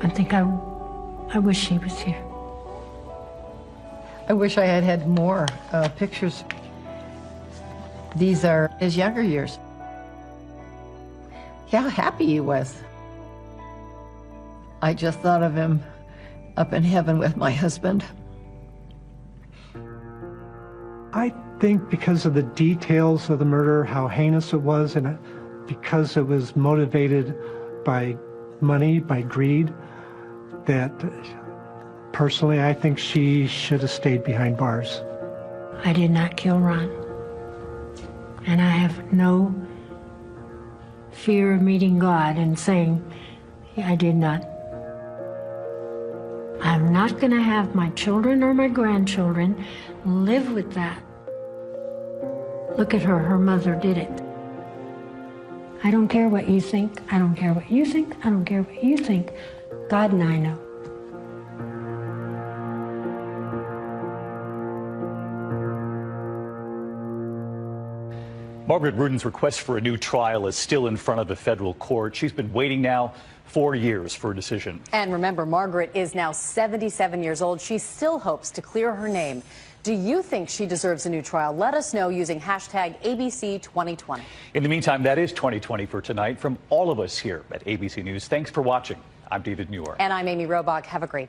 and think I wish he was here. I wish I had had more pictures. These are his younger years. how happy he was. I just thought of him up in heaven with my husband. I think because of the details of the murder, how heinous it was, and because it was motivated by money, by greed, that personally I think she should have stayed behind bars. I did not kill Ron. And I have no fear of meeting God and saying, I did not. I'm not going to have my children or my grandchildren live with that. Look at her. Her mother did it. I don't care what you think. I don't care what you think. I don't care what you think. God and I know. Margaret Rudin's request for a new trial is still in front of a federal court. She's been waiting now 4 years for a decision. And remember, Margaret is now 77 years old. She still hopes to clear her name. Do you think she deserves a new trial? Let us know using hashtag ABC2020. In the meantime, that is 2020 for tonight. From all of us here at ABC News, thanks for watching. I'm David Muir. And I'm Amy Robach. Have a great